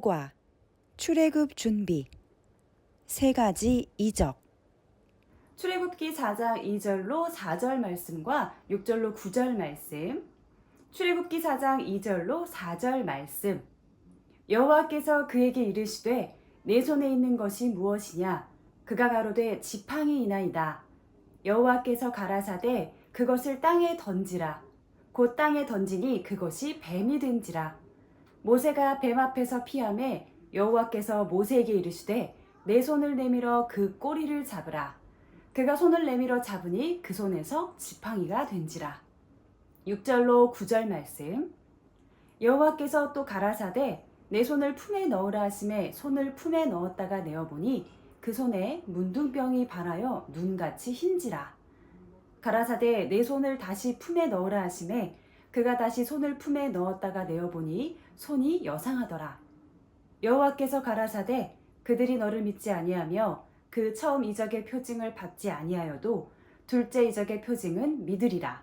효과, 출애굽 준비, 세 가지 이적. 출애굽기 4장 2절로 4절 말씀과 6절로 9절 말씀. 출애굽기 4장 2절로 4절 말씀. 여호와께서 그에게 이르시되 내 손에 있는 것이 무엇이냐? 그가 가로되 지팡이이나이다. 여호와께서 가라사대 그것을 땅에 던지라. 곧 땅에 던지니 그것이 뱀이 된지라. 모세가 뱀 앞에서 피하매 여호와께서 모세에게 이르시되 내 손을 내밀어 그 꼬리를 잡으라. 그가 손을 내밀어 잡으니 그 손에서 지팡이가 된지라. 6절로 9절 말씀. 여호와께서 또 가라사대 내 손을 품에 넣으라 하심에 손을 품에 넣었다가 내어보니 그 손에 문둥병이 발하여 눈같이 흰지라. 가라사대 내 손을 다시 품에 넣으라 하심에 그가 다시 손을 품에 넣었다가 내어보니 손이 여상하더라. 여호와께서 가라사대 그들이 너를 믿지 아니하며 그 처음 이적의 표징을 받지 아니하여도 둘째 이적의 표징은 믿으리라.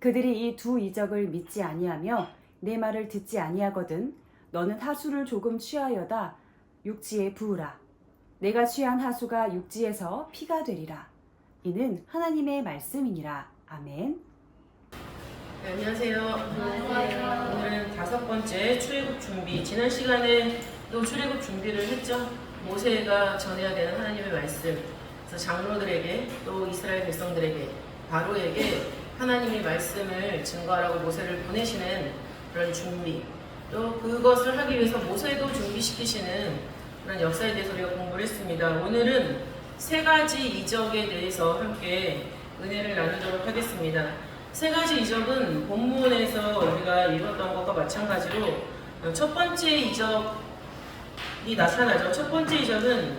그들이 이 두 이적을 믿지 아니하며 내 말을 듣지 아니하거든 너는 하수를 조금 취하여다 육지에 부으라. 내가 취한 하수가 육지에서 피가 되리라. 이는 하나님의 말씀이니라. 아멘. 네, 안녕하세요. 오늘은 5번째 출애굽 준비. 지난 시간에 또 출애굽 준비를 했죠. 모세가 전해야 되는 하나님의 말씀. 그래서 장로들에게 또 이스라엘 백성들에게 바로에게 하나님의 말씀을 증거하라고 모세를 보내시는 그런 준비. 또 그것을 하기 위해서 모세도 준비시키시는 그런 역사에 대해서 우리가 공부를 했습니다. 오늘은 세 가지 이적에 대해서 함께 은혜를 나누도록 하겠습니다. 세 가지 이적은 본문에서 우리가 읽었던 것과 마찬가지로 첫 번째 이적이 나타나죠. 첫 번째 이적은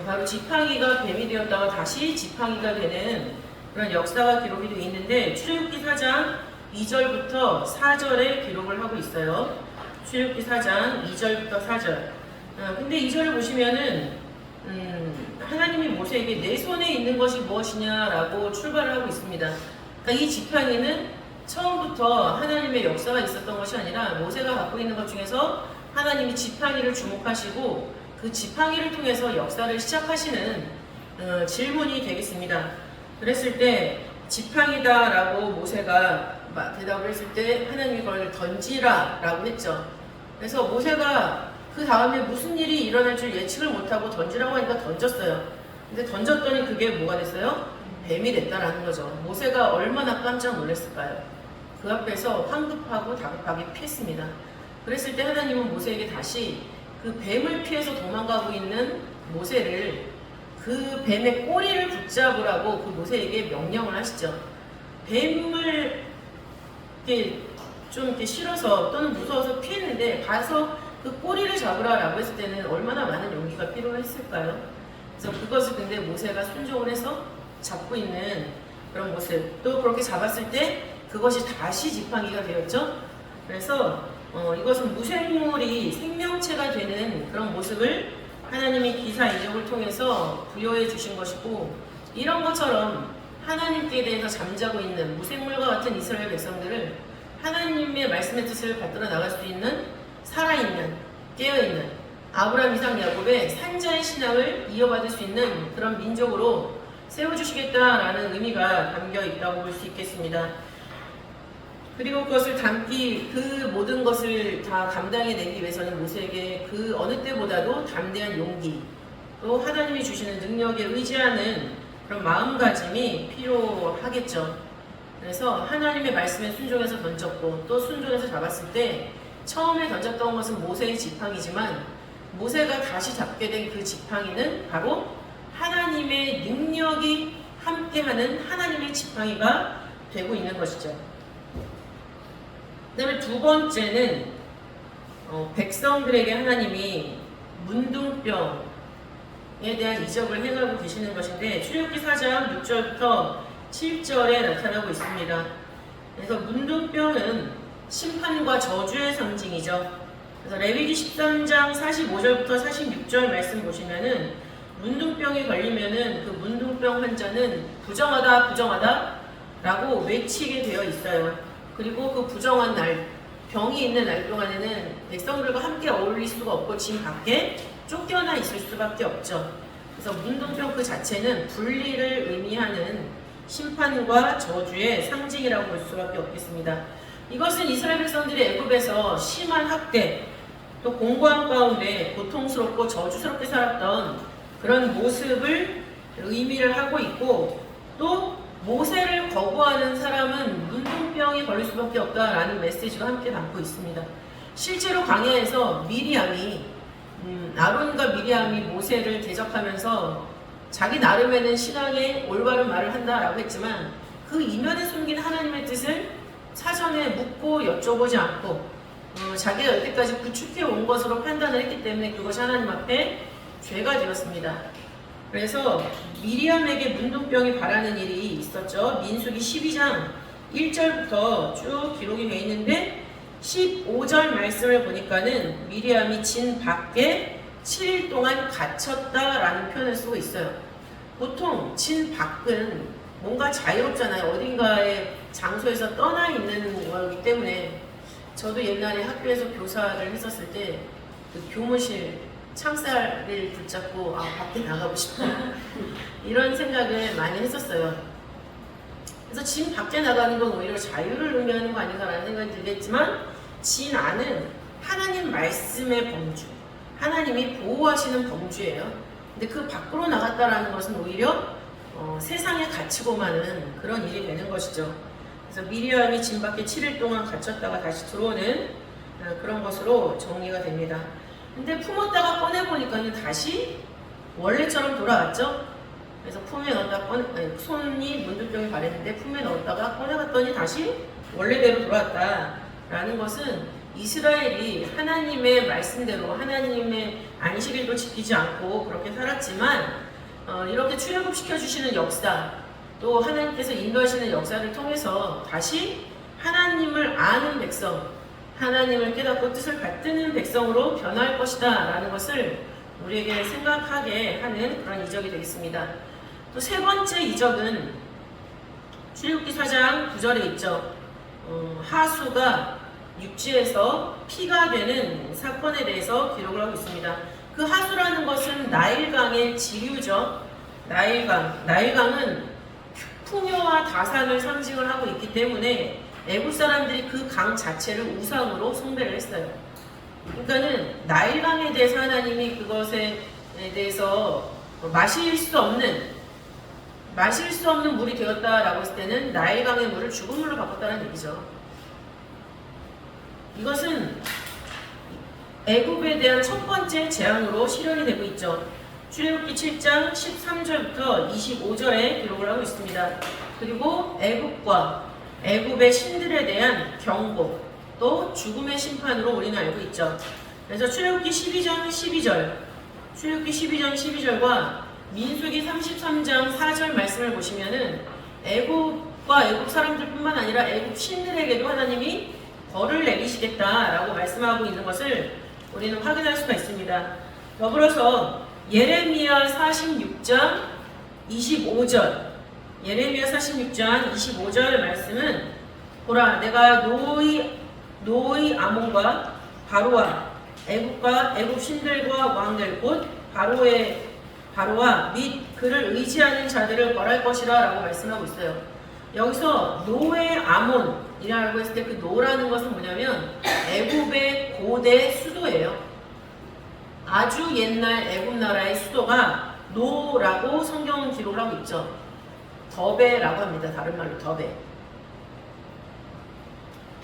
바로 지팡이가 뱀이 되었다가 다시 지팡이가 되는 그런 역사가 기록이 되어 있는데 출애굽기 4장 2절부터 4절에 기록을 하고 있어요. 출애굽기 4장 2절부터 4절. 근데 2절을 보시면은 하나님이 모세에게 내 손에 있는 것이 무엇이냐라고 출발을 하고 있습니다. 그러니까 이 지팡이는 처음부터 하나님의 역사가 있었던 것이 아니라 모세가 갖고 있는 것 중에서 하나님이 지팡이를 주목하시고 그 지팡이를 통해서 역사를 시작하시는 질문이 되겠습니다. 그랬을 때 지팡이다라고 모세가 대답을 했을 때 하나님이 그걸 던지라라고 했죠. 그래서 모세가 그 다음에 무슨 일이 일어날 줄 예측을 못하고 던지라고 하니까 던졌어요. 근데 던졌더니 그게 뭐가 됐어요? 뱀이 됐다라는 거죠. 모세가 얼마나 깜짝 놀랐을까요? 그 앞에서 황급하고 다급하게 피했습니다. 그랬을 때 하나님은 모세에게 다시 그 뱀을 피해서 도망가고 있는 모세를 그 뱀의 꼬리를 붙잡으라고 그 모세에게 명령을 하시죠. 뱀을 이렇게 싫어서 또는 무서워서 피했는데 가서 그 꼬리를 잡으라라고 했을 때는 얼마나 많은 용기가 필요했을까요? 그래서 그것을 근데 모세가 순종을 해서 잡고 있는 그런 모습. 또 그렇게 잡았을 때 그것이 다시 지팡이가 되었죠. 그래서 이것은 무생물이 생명체가 되는 그런 모습을 하나님이 기사 이적을 통해서 부여해 주신 것이고, 이런 것처럼 하나님께 대해서 잠자고 있는 무생물과 같은 이스라엘 백성들을 하나님의 말씀의 뜻을 받들어 나갈 수 있는 살아있는, 깨어있는 아브라함, 이삭, 야곱의 산자의 신앙을 이어받을 수 있는 그런 민족으로 세워주시겠다라는 의미가 담겨 있다고 볼 수 있겠습니다. 그리고 그것을 그 모든 것을 다 감당해내기 위해서는 모세에게 그 어느 때보다도 담대한 용기, 또 하나님이 주시는 능력에 의지하는 그런 마음가짐이 필요하겠죠. 그래서 하나님의 말씀에 순종해서 던졌고, 또 순종해서 잡았을 때 처음에 던졌던 것은 모세의 지팡이지만 모세가 다시 잡게 된 그 지팡이는 바로 하나님의 능력이 함께하는 하나님의 지팡이가 되고 있는 것이죠. 그 다음에 두 번째는 백성들에게 하나님이 문둥병에 대한 이적을 행하고 계시는 것인데 출애굽기 4장 6절부터 7절에 나타나고 있습니다. 그래서 문둥병은 심판과 저주의 상징이죠. 그래서 레위기 13장 45절부터 46절 말씀 보시면은 문둥병이 걸리면은 그 문둥병 환자는 부정하다 부정하다 라고 외치게 되어 있어요. 그리고 그 부정한 날, 병이 있는 날 동안에는 백성들과 함께 어울릴 수가 없고 진 밖에 쫓겨나 있을 수밖에 없죠. 그래서 문둥병 그 자체는 분리를 의미하는 심판과 저주의 상징이라고 볼 수밖에 없겠습니다. 이것은 이스라엘 백성들이 애굽에서 심한 학대, 또 공고함 가운데 고통스럽고 저주스럽게 살았던 그런 모습을 의미를 하고 있고, 또 모세를 거부하는 사람은 문둥병이 걸릴 수밖에 없다라는 메시지가 함께 담고 있습니다. 실제로 광야에서 미리암이 아론과 미리암이 모세를 대적하면서 자기 나름에는 신앙의 올바른 말을 한다라고 했지만 그 이면에 숨긴 하나님의 뜻을 사전에 묻고 여쭤보지 않고 자기가 여태까지 구축해 온 것으로 판단을 했기 때문에 그것이 하나님 앞에 죄가 되었습니다. 그래서 미리암에게 문둥병이 발하는 일이 있었죠. 민수기 12장 1절부터 쭉 기록이 되어 있는데 15절 말씀을 보니까는 미리암이 진 밖에 7일 동안 갇혔다라는 표현을 쓰고 있어요. 보통 진 밖은 뭔가 자유롭잖아요. 어딘가의 장소에서 떠나 있는 거기 때문에 저도 옛날에 학교에서 교사를 했었을 때 그 교무실 창살을 붙잡고 밖에 나가고 싶다 이런 생각을 많이 했었어요. 그래서 진 밖에 나가는 건 오히려 자유를 의미하는 거 아닌가라는 생각이 들겠지만 진 안은 하나님 말씀의 범주, 하나님이 보호하시는 범주예요. 근데 그 밖으로 나갔다라는 것은 오히려 세상에 갇히고 마는 그런 일이 되는 것이죠. 그래서 미리암이 진 밖에 7일 동안 갇혔다가 다시 들어오는 그런 것으로 정리가 됩니다. 근데 품었다가 꺼내보니까는 다시 원래처럼 돌아왔죠. 그래서 품에 넣었다가 손이 문둥병이 발했는데 품에 넣었다가 꺼내봤더니 다시 원래대로 돌아왔다라는 것은 이스라엘이 하나님의 말씀대로 하나님의 안식일도 지키지 않고 그렇게 살았지만 이렇게 출애굽시켜 주시는 역사, 또 하나님께서 인도하시는 역사를 통해서 다시 하나님을 아는 백성, 하나님을 깨닫고 뜻을 받드는 백성으로 변할 것이다 라는 것을 우리에게 생각하게 하는 그런 이적이 되겠습니다. 또 세 번째 이적은 출애굽기 4장 9절에 있죠. 하수가 육지에서 피가 되는 사건에 대해서 기록을 하고 있습니다. 그 하수라는 것은 나일강의 지류죠. 나일강은 풍요와 다산을 상징을 하고 있기 때문에 애국 사람들이 그 강 자체를 우상으로 숭배를 했어요. 그러니까는 나일강에 대해서 하나님이 그것에 대해서 마실 수 없는 물이 되었다라고 했을 때는 나일강의 물을 죽은 물로 바꿨다는 얘기죠. 이것은 애굽에 대한 첫 번째 재앙으로 실현이 되고 있죠. 출애굽기 7장 13절부터 25절에 기록을 하고 있습니다. 그리고 애굽의 신들에 대한 경고, 또 죽음의 심판으로 우리는 알고 있죠. 그래서 출애굽기 12장 12절과 민수기 33장 4절 말씀을 보시면은 애굽과 애굽 사람들뿐만 아니라 애굽 신들에게도 하나님이 벌을 내리시겠다라고 말씀하고 있는 것을 우리는 확인할 수가 있습니다. 더불어서 예레미야 46장 25절, 예레미야 46장 25절 말씀은 보라, 내가 노의 아몬과 바로와 애굽 신들과 왕들 곧 바로와 및 그를 의지하는 자들을 벌할 것이라 라고 말씀하고 있어요. 여기서 노의 아몬이라고 했을 때 그 노라는 것은 뭐냐면 애굽의 고대 수도예요. 아주 옛날 애굽 나라의 수도가 노라고 성경은 기록을 하고 있죠. 더베라고 합니다. 다른 말로 더베.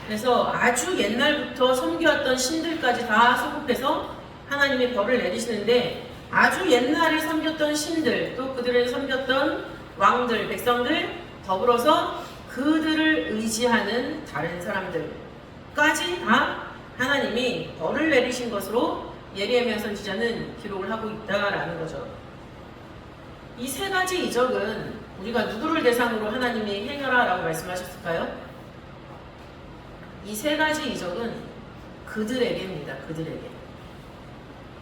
그래서 아주 옛날부터 섬겨왔던 신들까지 다 소급해서 하나님이 벌을 내리시는데, 아주 옛날에 섬겼던 신들, 또 그들을 섬겼던 왕들, 백성들, 더불어서 그들을 의지하는 다른 사람들까지 다 하나님이 벌을 내리신 것으로 예레미야 선지자는 기록을 하고 있다라는 거죠. 이 세 가지 이적은 우리가 누구를 대상으로 하나님이 행하라라고 말씀하셨을까요? 이 세 가지 이적은 그들에게입니다.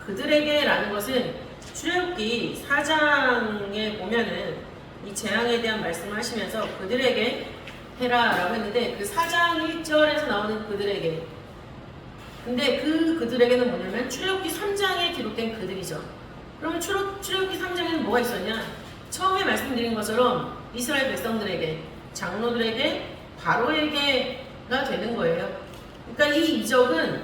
그들에게라는 것은 출애굽기 4장에 보면은 이 재앙에 대한 말씀을 하시면서 그들에게 해라라고 했는데, 그 4장 1절에서 나오는 그들에게, 근데 그들에게는 뭐냐면 출애굽기 3장에 기록된 그들이죠. 그러면 출애굽기 3장에는 뭐가 있었냐? 처음에 말씀드린 것처럼 이스라엘 백성들에게, 장로들에게, 바로에게가 되는 거예요. 그러니까 이 이적은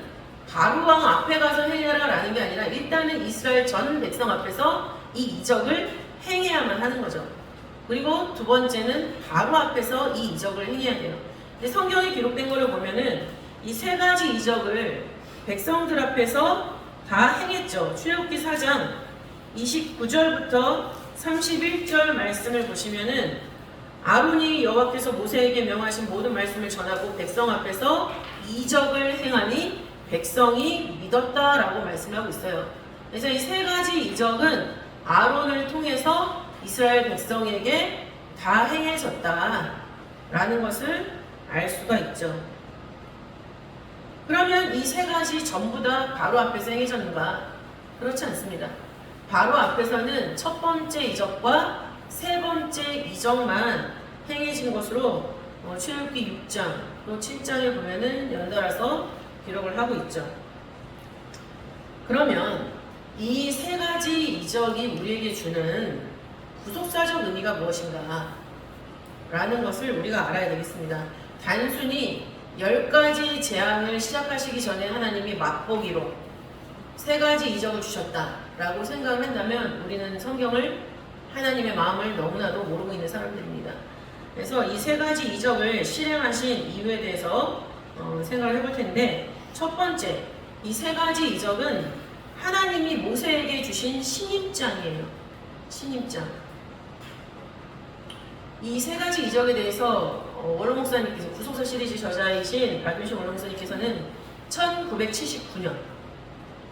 바로 왕 앞에 가서 행해라라는 게 아니라 일단은 이스라엘 전 백성 앞에서 이 이적을 행해야만 하는 거죠. 그리고 두 번째는 바로 앞에서 이 이적을 행해야 돼요. 근데 성경에 기록된 거를 보면은 이 세 가지 이적을 백성들 앞에서 다 행했죠. 출애굽기 4장 29절부터 31절 말씀을 보시면은 아론이 여호와께서 모세에게 명하신 모든 말씀을 전하고 백성 앞에서 이적을 행하니 백성이 믿었다라고 말씀하고 있어요. 그래서 이 세 가지 이적은 아론을 통해서 이스라엘 백성에게 다 행해졌다라는 것을 알 수가 있죠. 그러면 이 세 가지 전부 다 바로 앞에서 행해졌는가? 그렇지 않습니다. 바로 앞에서는 첫 번째 이적과 세 번째 이적만 행해진 것으로 출애굽기 6장 또 7장에 보면은 연달아서 기록을 하고 있죠. 그러면 이 세 가지 이적이 우리에게 주는 구속사적 의미가 무엇인가? 라는 것을 우리가 알아야 되겠습니다. 단순히 10가지 재앙을 시작하시기 전에 하나님이 맛보기로 세 가지 이적을 주셨다라고 생각을 한다면 우리는 성경을, 하나님의 마음을 너무나도 모르고 있는 사람들입니다. 그래서 이 세 가지 이적을 실행하신 이유에 대해서 생각을 해볼 텐데, 첫 번째, 이 세 가지 이적은 하나님이 모세에게 주신 신임장이에요. 신임장. 이 세 가지 이적에 대해서 원로 목사님께서, 구속사 시리즈 저자이신 박윤식 원로 목사님께서는 1979년,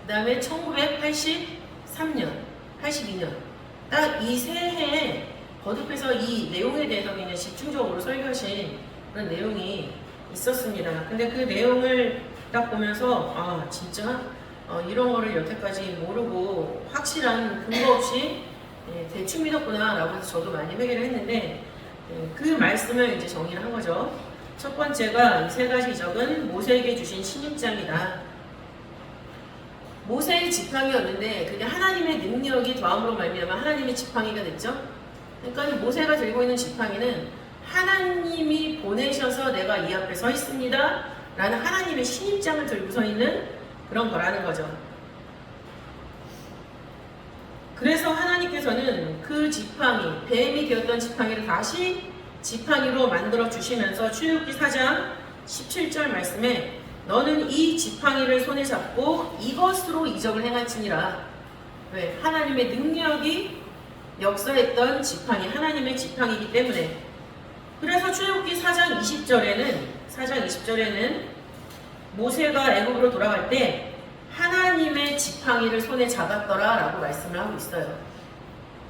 그 다음에 1983년, 82년, 딱 이 세 해에 거듭해서 이 내용에 대해서 그냥 집중적으로 설교하신 그런 내용이 있었습니다. 근데 그 내용을 딱 보면서 아 진짜 이런 거를 여태까지 모르고 확실한 근거 없이 대충 믿었구나 라고 해서 저도 많이 회개를 했는데, 그 말씀을 이제 정리를 한 거죠. 첫 번째가 이 세 가지 이적은 모세에게 주신 신임장이다. 모세의 지팡이였는데 그게 하나님의 능력이 더함으로 말미암아 하나님의 지팡이가 됐죠. 그러니까 모세가 들고 있는 지팡이는 하나님이 보내셔서 내가 이 앞에 서 있습니다 라는 하나님의 신임장을 들고 서 있는 그런 거라는 거죠. 그래서 하나님께서는 그 지팡이, 뱀이 되었던 지팡이를 다시 지팡이로 만들어 주시면서 출애굽기 4장 17절 말씀에 너는 이 지팡이를 손에 잡고 이것으로 이적을 행할지니라. 왜? 하나님의 능력이 역사했던 지팡이, 하나님의 지팡이기 때문에. 그래서 출애굽기 4장 20절에는 모세가 애굽으로 돌아갈 때 하나님의 지팡이를 손에 잡았더라 라고 말씀을 하고 있어요.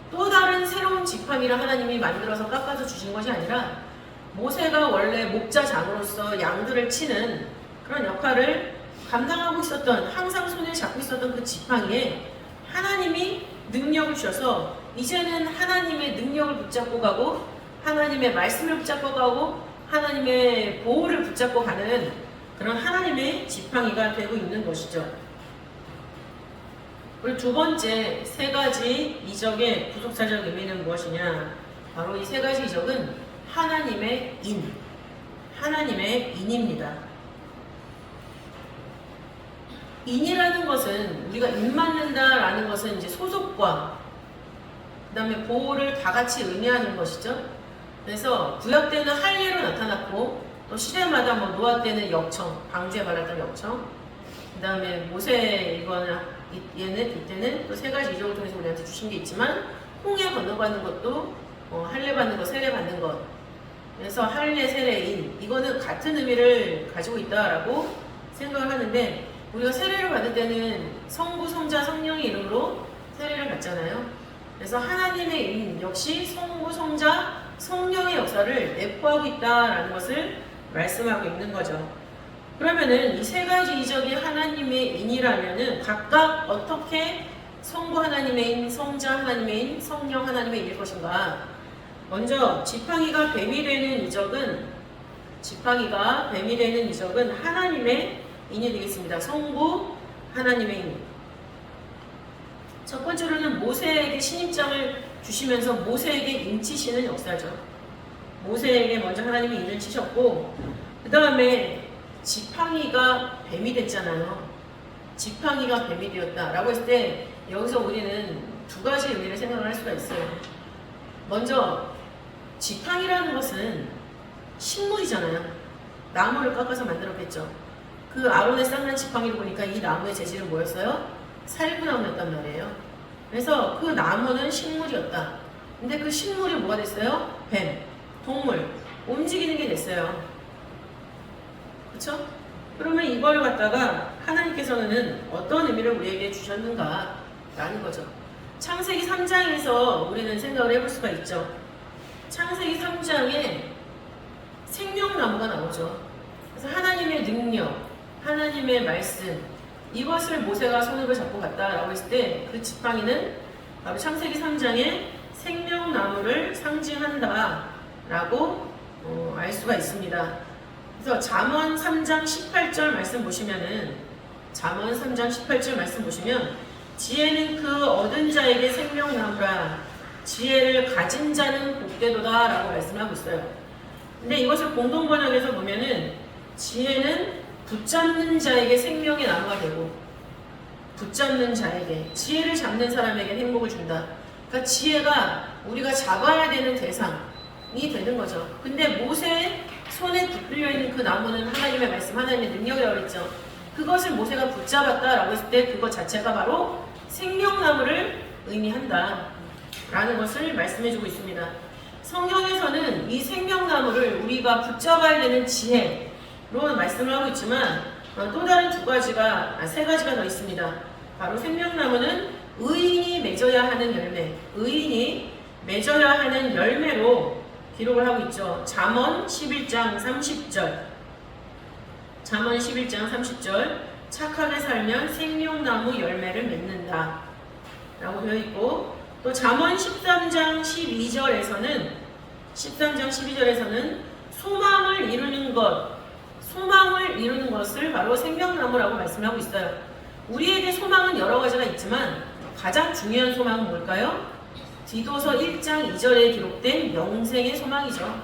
또 다른 새로운 지팡이를 하나님이 만들어서 깎아서 주신 것이 아니라 모세가 원래 목자장으로서 양들을 치는 그런 역할을 감당하고 있었던, 항상 손에 잡고 있었던 그 지팡이에 하나님이 능력을 주셔서 이제는 하나님의 능력을 붙잡고 가고 하나님의 말씀을 붙잡고 가고 하나님의 보호를 붙잡고 가는 그런 하나님의 지팡이가 되고 있는 것이죠. 그리고 두 번째, 세 가지 이적의 구속사적 의미는 무엇이냐? 바로 이 세 가지 이적은 하나님의 인입니다. 인이라는 것은, 우리가 인 맞는다라는 것은 이제 소속과 그 다음에 보호를 다 같이 의미하는 것이죠. 그래서 구약 때는 할례로 나타났고, 또 시대마다 노아 때는 역청, 방주에 발랐던 역청, 그 다음에 모세 이때는 또 세 가지 이적을 통해서 우리한테 주신 게 있지만, 홍해 건너가는 것도 할례 받는 것, 세례 받는 것. 그래서 할례, 세례, 인, 이거는 같은 의미를 가지고 있다라고 생각을 하는데, 우리가 세례를 받을 때는 성부, 성자, 성령의 이름으로 세례를 받잖아요. 그래서 하나님의 인 역시 성부, 성자, 성령의 역사를 내포하고 있다라는 것을 말씀하고 있는 거죠. 그러면은 이 세 가지 이적이 하나님의 인이라면은 각각 어떻게 성부 하나님의 인, 성자 하나님의 인, 성령 하나님의 인일 것인가? 먼저 지팡이가 뱀이 되는 이적은 하나님의 인이 되겠습니다. 성부 하나님의 인. 첫 번째로는 모세에게 신임장을 주시면서 모세에게 인치시는 역사죠. 모세에게 먼저 하나님이 인을 치셨고 그 다음에 지팡이가 뱀이 됐잖아요. 지팡이가 뱀이 되었다라고 했을 때 여기서 우리는 두 가지 의미를 생각을 할 수가 있어요. 먼저 지팡이라는 것은 식물이잖아요. 나무를 깎아서 만들었겠죠. 그 아론의 쌍난 지팡이를 보니까 이 나무의 재질은 뭐였어요? 살구나무였단 말이에요. 그래서 그 나무는 식물이었다. 근데 그 식물이 뭐가 됐어요? 뱀, 동물, 움직이는 게 됐어요. 그렇죠? 그러면 이걸 갖다가 하나님께서는 어떤 의미를 우리에게 주셨는가라는 거죠. 창세기 3장에서 우리는 생각을 해볼 수가 있죠. 창세기 3장에 생명나무가 나오죠. 그래서 하나님의 능력, 하나님의 말씀, 이것을 모세가 손으로 잡고 갔다라고 했을 때 그 지팡이는 바로 창세기 3장의 생명나무를 상징한다라고 알 수가 있습니다. 그래서 잠언 3장 18절 말씀 보시면은 잠언 3장 18절 말씀 보시면 지혜는 그 얻은 자에게 생명나무라 지혜를 가진 자는 복되도다 라고 말씀하고 있어요. 근데 이것을 공동번역에서 보면은 지혜는 붙잡는 자에게 생명의 나무가 되고 붙잡는 자에게 지혜를 잡는 사람에게 행복을 준다. 그러니까 지혜가 우리가 잡아야 되는 대상이 되는 거죠. 근데 모세의 손에 붙들려 있는 그 나무는 하나님의 말씀, 하나님의 능력이라고 했죠. 그것을 모세가 붙잡았다라고 했을 때 그것 자체가 바로 생명나무를 의미한다 라는 것을 말씀해주고 있습니다. 성경에서는 이 생명나무를 우리가 붙잡아야 되는 지혜로 말씀을 하고 있지만 또 다른 세 가지가 더 있습니다. 바로 생명나무는 의인이 맺어야 하는 열매, 의인이 맺어야 하는 열매로 기록을 하고 있죠. 잠언 11장 30절 잠언 11장 30절 착하게 살면 생명나무 열매를 맺는다 라고 되어 있고 또 잠언 13장 12절에서는 소망을 이루는 것을 바로 생명나무라고 말씀하고 있어요. 우리에게 소망은 여러 가지가 있지만 가장 중요한 소망은 뭘까요? 디도서 1장 2절에 기록된 영생의 소망이죠.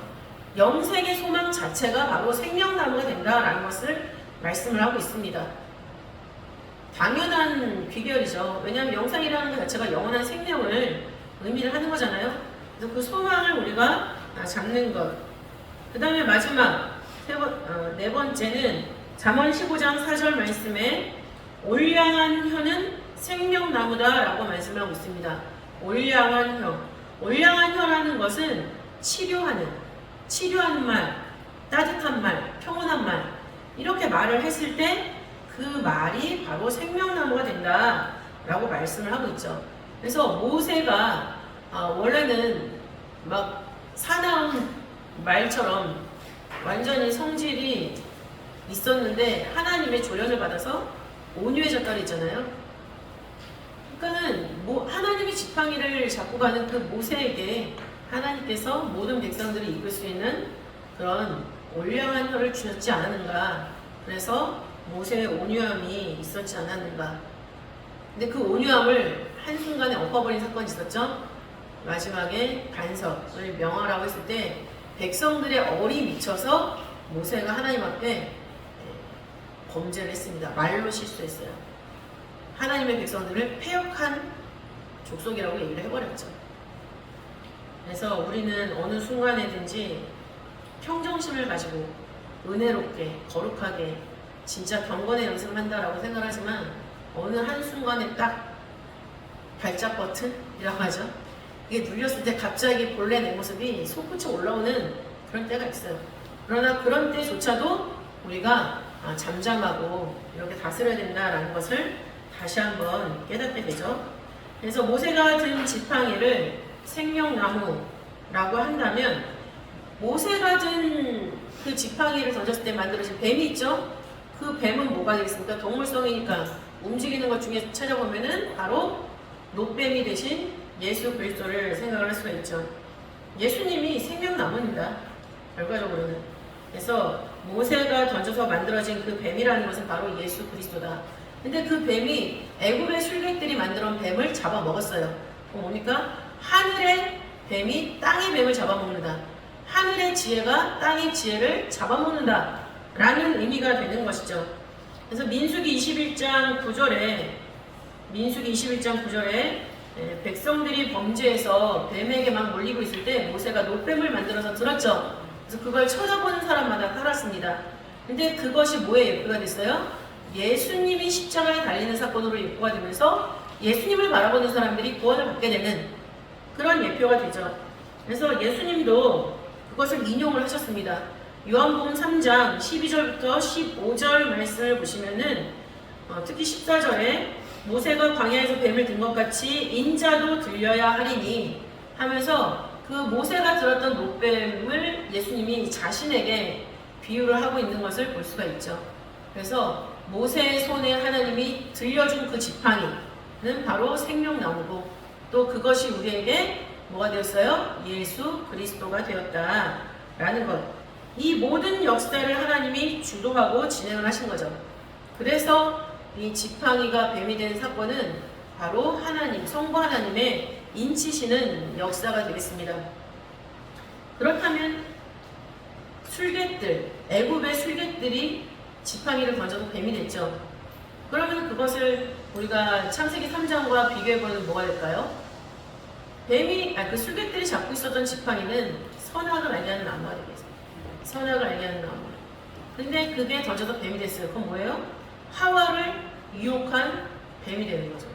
영생의 소망 자체가 바로 생명나무가 된다라는 것을 말씀을 하고 있습니다. 당연한 귀결이죠. 왜냐하면 영생이라는 것 자체가 영원한 생명을 의미를 하는 거잖아요. 그래서 그 소망을 우리가 잡는 것. 그 다음에 마지막 네 번째는 잠언 15장 4절 말씀에 올량한 혀는 생명나무다 라고 말씀을 하고 있습니다. 올량한 혀. 올량한 혀라는 것은 치료하는 말, 따뜻한 말, 평온한 말 이렇게 말을 했을 때 그 말이 바로 생명나무가 된다 라고 말씀을 하고 있죠. 그래서 모세가 원래는 막 사나운 말처럼 완전히 성질이 있었는데 하나님의 조련을 받아서 온유해졌다 그랬잖아요. 그러니까는 하나님의 지팡이를 잡고 가는 그 모세에게 하나님께서 모든 백성들을 이끌 수 있는 그런 올량한 혀를 주셨지 않았는가. 그래서 모세의 온유함이 있었지 않았는가. 근데 그 온유함을 한순간에 엎어버린 사건이 있었죠. 마지막에 반석을 명하라고 했을 때 백성들의 얼이 미쳐서 모세가 하나님 앞에 범죄를 했습니다. 말로 실수했어요. 하나님의 백성들을 패역한 족속이라고 얘기를 해버렸죠. 그래서 우리는 어느 순간에든지 평정심을 가지고 은혜롭게 거룩하게 진짜 경건의 연습을 한다라고 생각하지만 어느 한순간에 딱 발작 버튼이라고 하죠. 이게 눌렸을 때 갑자기 본래 내 모습이 솟구쳐 올라오는 그런 때가 있어요. 그러나 그런 때조차도 우리가 잠잠하고 이렇게 다스려야 된다라는 것을 다시 한번 깨닫게 되죠. 그래서 모세가 든 지팡이를 생명나무라고 한다면 모세가 든 그 지팡이를 던졌을 때 만들어진 뱀이 있죠? 그 뱀은 뭐가 되겠습니까? 동물성이니까 움직이는 것 중에 찾아보면은 바로 노뱀이 대신 예수 그리스도를 생각을 할 수가 있죠. 예수님이 생명나무입니다. 결과적으로는. 그래서 모세가 던져서 만들어진 그 뱀이라는 것은 바로 예수 그리스도다. 근데 그 뱀이 애굽의 술객들이 만들어 온 뱀을 잡아먹었어요. 뭡니까? 하늘의 뱀이 땅의 뱀을 잡아먹는다. 하늘의 지혜가 땅의 지혜를 잡아먹는다. 라는 의미가 되는 것이죠. 그래서 민수기 21장 9절에 백성들이 범죄해서 뱀에게 막 몰리고 있을 때 모세가 노뱀을 만들어서 들었죠. 그래서 그걸 쳐다보는 사람마다 살았습니다. 근데 그것이 뭐에 예표가 됐어요? 예수님이 십자가에 달리는 사건으로 예표가 되면서 예수님을 바라보는 사람들이 구원을 받게 되는 그런 예표가 되죠. 그래서 예수님도 그것을 인용을 하셨습니다. 요한복음 3장 12절부터 15절 말씀을 보시면은 특히 14절에 모세가 광야에서 뱀을 든 것 같이 인자도 들려야 하리니 하면서 그 모세가 들었던 노뱀을 예수님이 자신에게 비유를 하고 있는 것을 볼 수가 있죠. 그래서 모세의 손에 하나님이 들려준 그 지팡이는 바로 생명나무고 또 그것이 우리에게 뭐가 되었어요? 예수 그리스도가 되었다라는 것. 이 모든 역사를 하나님이 주도하고 진행을 하신 거죠. 그래서 이 지팡이가 뱀이 된 사건은 바로 하나님, 성부 하나님의 인치시는 역사가 되겠습니다. 그렇다면 술객들, 애굽의 술객들이 지팡이를 던져서 뱀이 됐죠. 그러면 그것을 우리가 창세기 3장과 비교해보면 뭐가 될까요? 그 술객들이 잡고 있었던 지팡이는 선악을 알게 하는 나무가 되겠습니다. 선악을 알게 하는 나무. 근데 그게 던져서 뱀이 됐어요. 그건 뭐예요? 하와를 유혹한 뱀이 되는 거죠.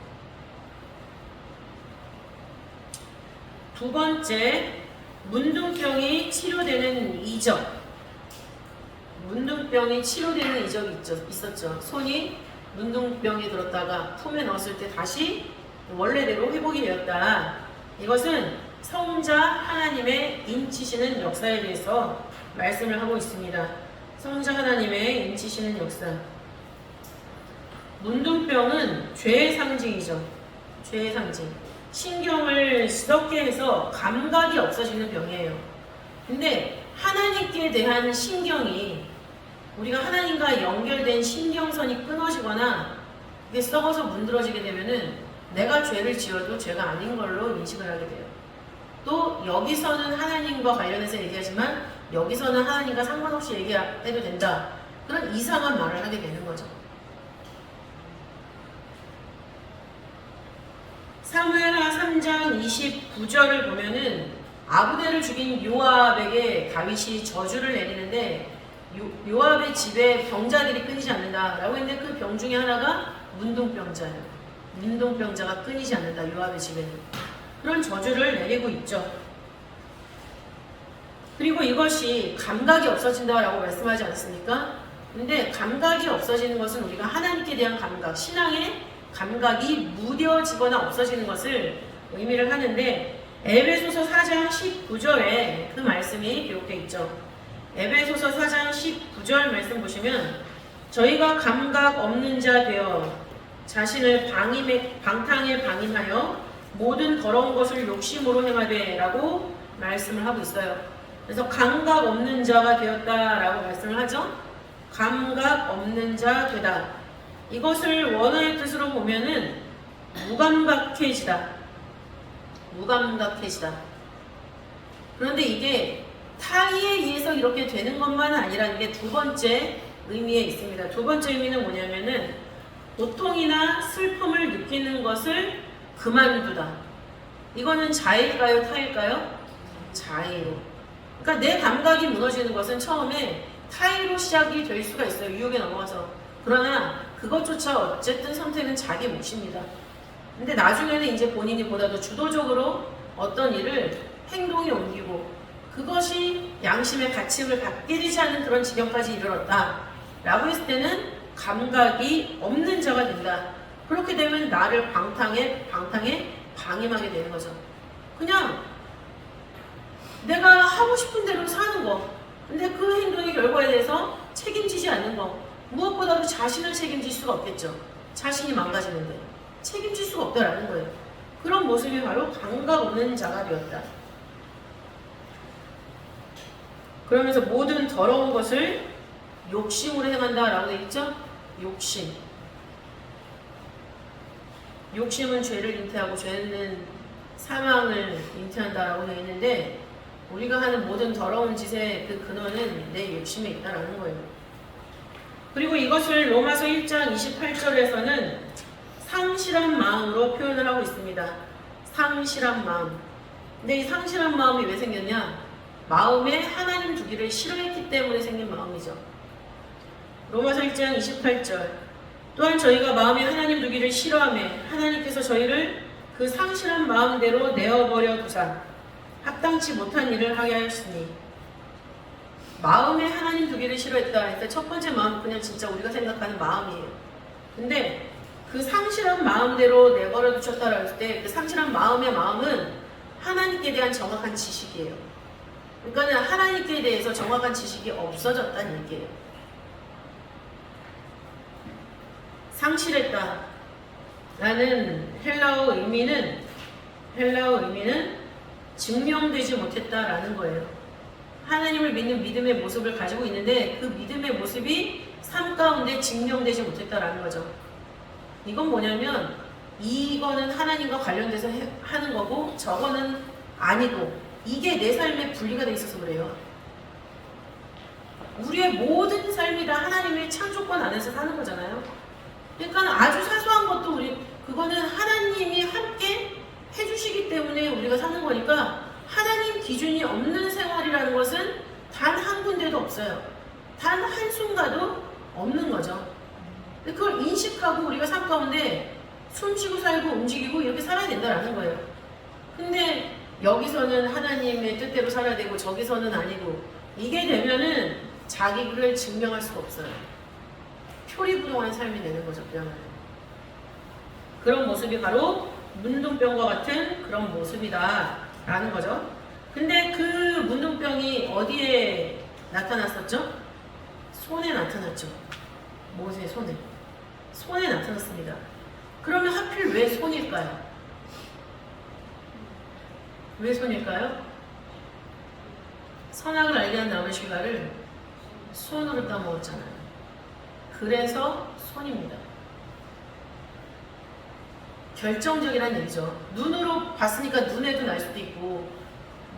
두 번째, 문둥병이 치료되는 이적. 문둥병이 치료되는 이적이 있었죠. 손이 문둥병이 들었다가 품에 넣었을 때 다시 원래대로 회복이 되었다. 이것은 성자 하나님의 인치시는 역사에 대해서 말씀을 하고 있습니다. 성자 하나님의 인치시는 역사. 문둥병은 죄의 상징이죠. 죄의 상징. 신경을 시덥게 해서 감각이 없어지는 병이에요. 근데 하나님께 대한 신경이 우리가 하나님과 연결된 신경선이 끊어지거나 이게 썩어서 문드러지게 되면은 내가 죄를 지어도 죄가 아닌 걸로 인식을 하게 돼요. 또 여기서는 하나님과 관련해서 얘기하지만 여기서는 하나님과 상관없이 얘기해도 된다. 그런 이상한 말을 하게 되는 거죠. 사무엘하 3장 29절을 보면은 아브넬을 죽인 요압에게 다윗이 저주를 내리는데 요압의 집에 병자들이 끊이지 않는다라고 했는데 그 병 중에 하나가 문둥병자예요. 문둥병자가 끊이지 않는다. 요압의 집에는. 그런 저주를 내리고 있죠. 그리고 이것이 감각이 없어진다라고 말씀하지 않았습니까? 근데 감각이 없어지는 것은 우리가 하나님께 대한 감각, 신앙의 감각이 무뎌지거나 없어지는 것을 의미를 하는데 에베소서 4장 19절에 그 말씀이 기록되어 있죠. 에베소서 4장 19절 말씀 보시면 저희가 감각 없는 자 되어 자신을 방탕에 방임하여 모든 더러운 것을 욕심으로 행하되 라고 말씀을 하고 있어요. 그래서 감각 없는 자가 되었다라고 말씀을 하죠. 감각 없는 자 되다. 이것을 원어의 뜻으로 보면은 무감각해지다. 무감각해지다. 그런데 이게 타의에 의해서 이렇게 되는 것만은 아니라는 게 두 번째 의미에 있습니다. 두 번째 의미는 뭐냐면은 고통이나 슬픔을 느끼는 것을 그만두다. 이거는 자일까요? 타일까요? 자의로. 그러니까 내 감각이 무너지는 것은 처음에 타의로 시작이 될 수가 있어요. 유혹에 넘어가서. 그러나 그것조차 어쨌든 선택은 자기 몫입니다. 근데 나중에는 이제 본인이 보다 더 주도적으로 어떤 일을 행동에 옮기고 그것이 양심의 가책을 받게 되지 않는 그런 지경까지 이르렀다 라고 했을 때는 감각이 없는 자가 된다. 그렇게 되면 나를 방탕에 방임하게 되는 거죠. 그냥 내가 하고 싶은 대로 사는 거. 근데 그 행동의 결과에 대해서 책임지지 않는 거. 무엇보다도 자신을 책임질 수가 없겠죠. 자신이 망가지는데 책임질 수가 없다라는 거예요. 그런 모습이 바로 감각 없는 자가 되었다. 그러면서 모든 더러운 것을 욕심으로 행한다 라고 되어 있죠? 욕심. 욕심은 죄를 잉태하고 죄는 사망을 잉태한다 라고 되어 있는데, 우리가 하는 모든 더러운 짓의 그 근원은 내 욕심에 있다라는 거예요. 그리고 이것을 로마서 1장 28절에서는 상실한 마음으로 표현을 하고 있습니다. 상실한 마음. 근데 이 상실한 마음이 왜 생겼냐? 마음에 하나님 두기를 싫어했기 때문에 생긴 마음이죠. 로마서 1장 28절. 또한 저희가 마음에 하나님 두기를 싫어하며 하나님께서 저희를 그 상실한 마음대로 내어버려 두사 합당치 못한 일을 하게 하였으니. 마음에 하나님 두기를 싫어했다. 그러니까 첫 번째 마음은 그냥 진짜 우리가 생각하는 마음이에요. 근데 그 상실한 마음대로 내버려 두셨다라고 했을 때 그 상실한 마음의 마음은 하나님께 대한 정확한 지식이에요. 그러니까 하나님께 대해서 정확한 지식이 없어졌다는 얘기예요. 상실했다 라는 헬라어 의미는 증명되지 못했다라는 거예요. 하나님을 믿는 믿음의 모습을 가지고 있는데 그 믿음의 모습이 삶 가운데 증명되지 못했다라는 거죠. 이건 뭐냐면 이거는 하나님과 관련돼서 하는 거고 저거는 아니고, 이게 내 삶에 분리가 돼 있어서 그래요. 우리의 모든 삶이 다 하나님의 창조권 안에서 사는 거잖아요. 그러니까 아주 사소한 것도 그거는 하나님이 함께 해주시기 때문에 우리가 사는 거니까, 하나님 기준이 없는 생활이라는 것은 단 한 군데도 없어요. 단 한순간도 없는 거죠. 그걸 인식하고 우리가 삶 가운데 숨쉬고 살고 움직이고 이렇게 살아야 된다는 거예요. 근데 여기서는 하나님의 뜻대로 살아야 되고 저기서는 아니고, 이게 되면은 자기를 증명할 수가 없어요. 표리부동한 삶이 되는 거죠. 그런 모습이 바로 문둥병과 같은 그런 모습이다 라는 거죠. 근데 그 문둥병이 어디에 나타났었죠? 손에 나타났죠. 모세 손에 나타났습니다. 그러면 하필 왜 손일까요? 왜 손일까요? 선악을 알게 한 나무의 실과를 손으로 따먹었잖아요. 그래서 손입니다. 결정적이란 얘기죠. 눈으로 봤으니까 눈에도 날 수도 있고,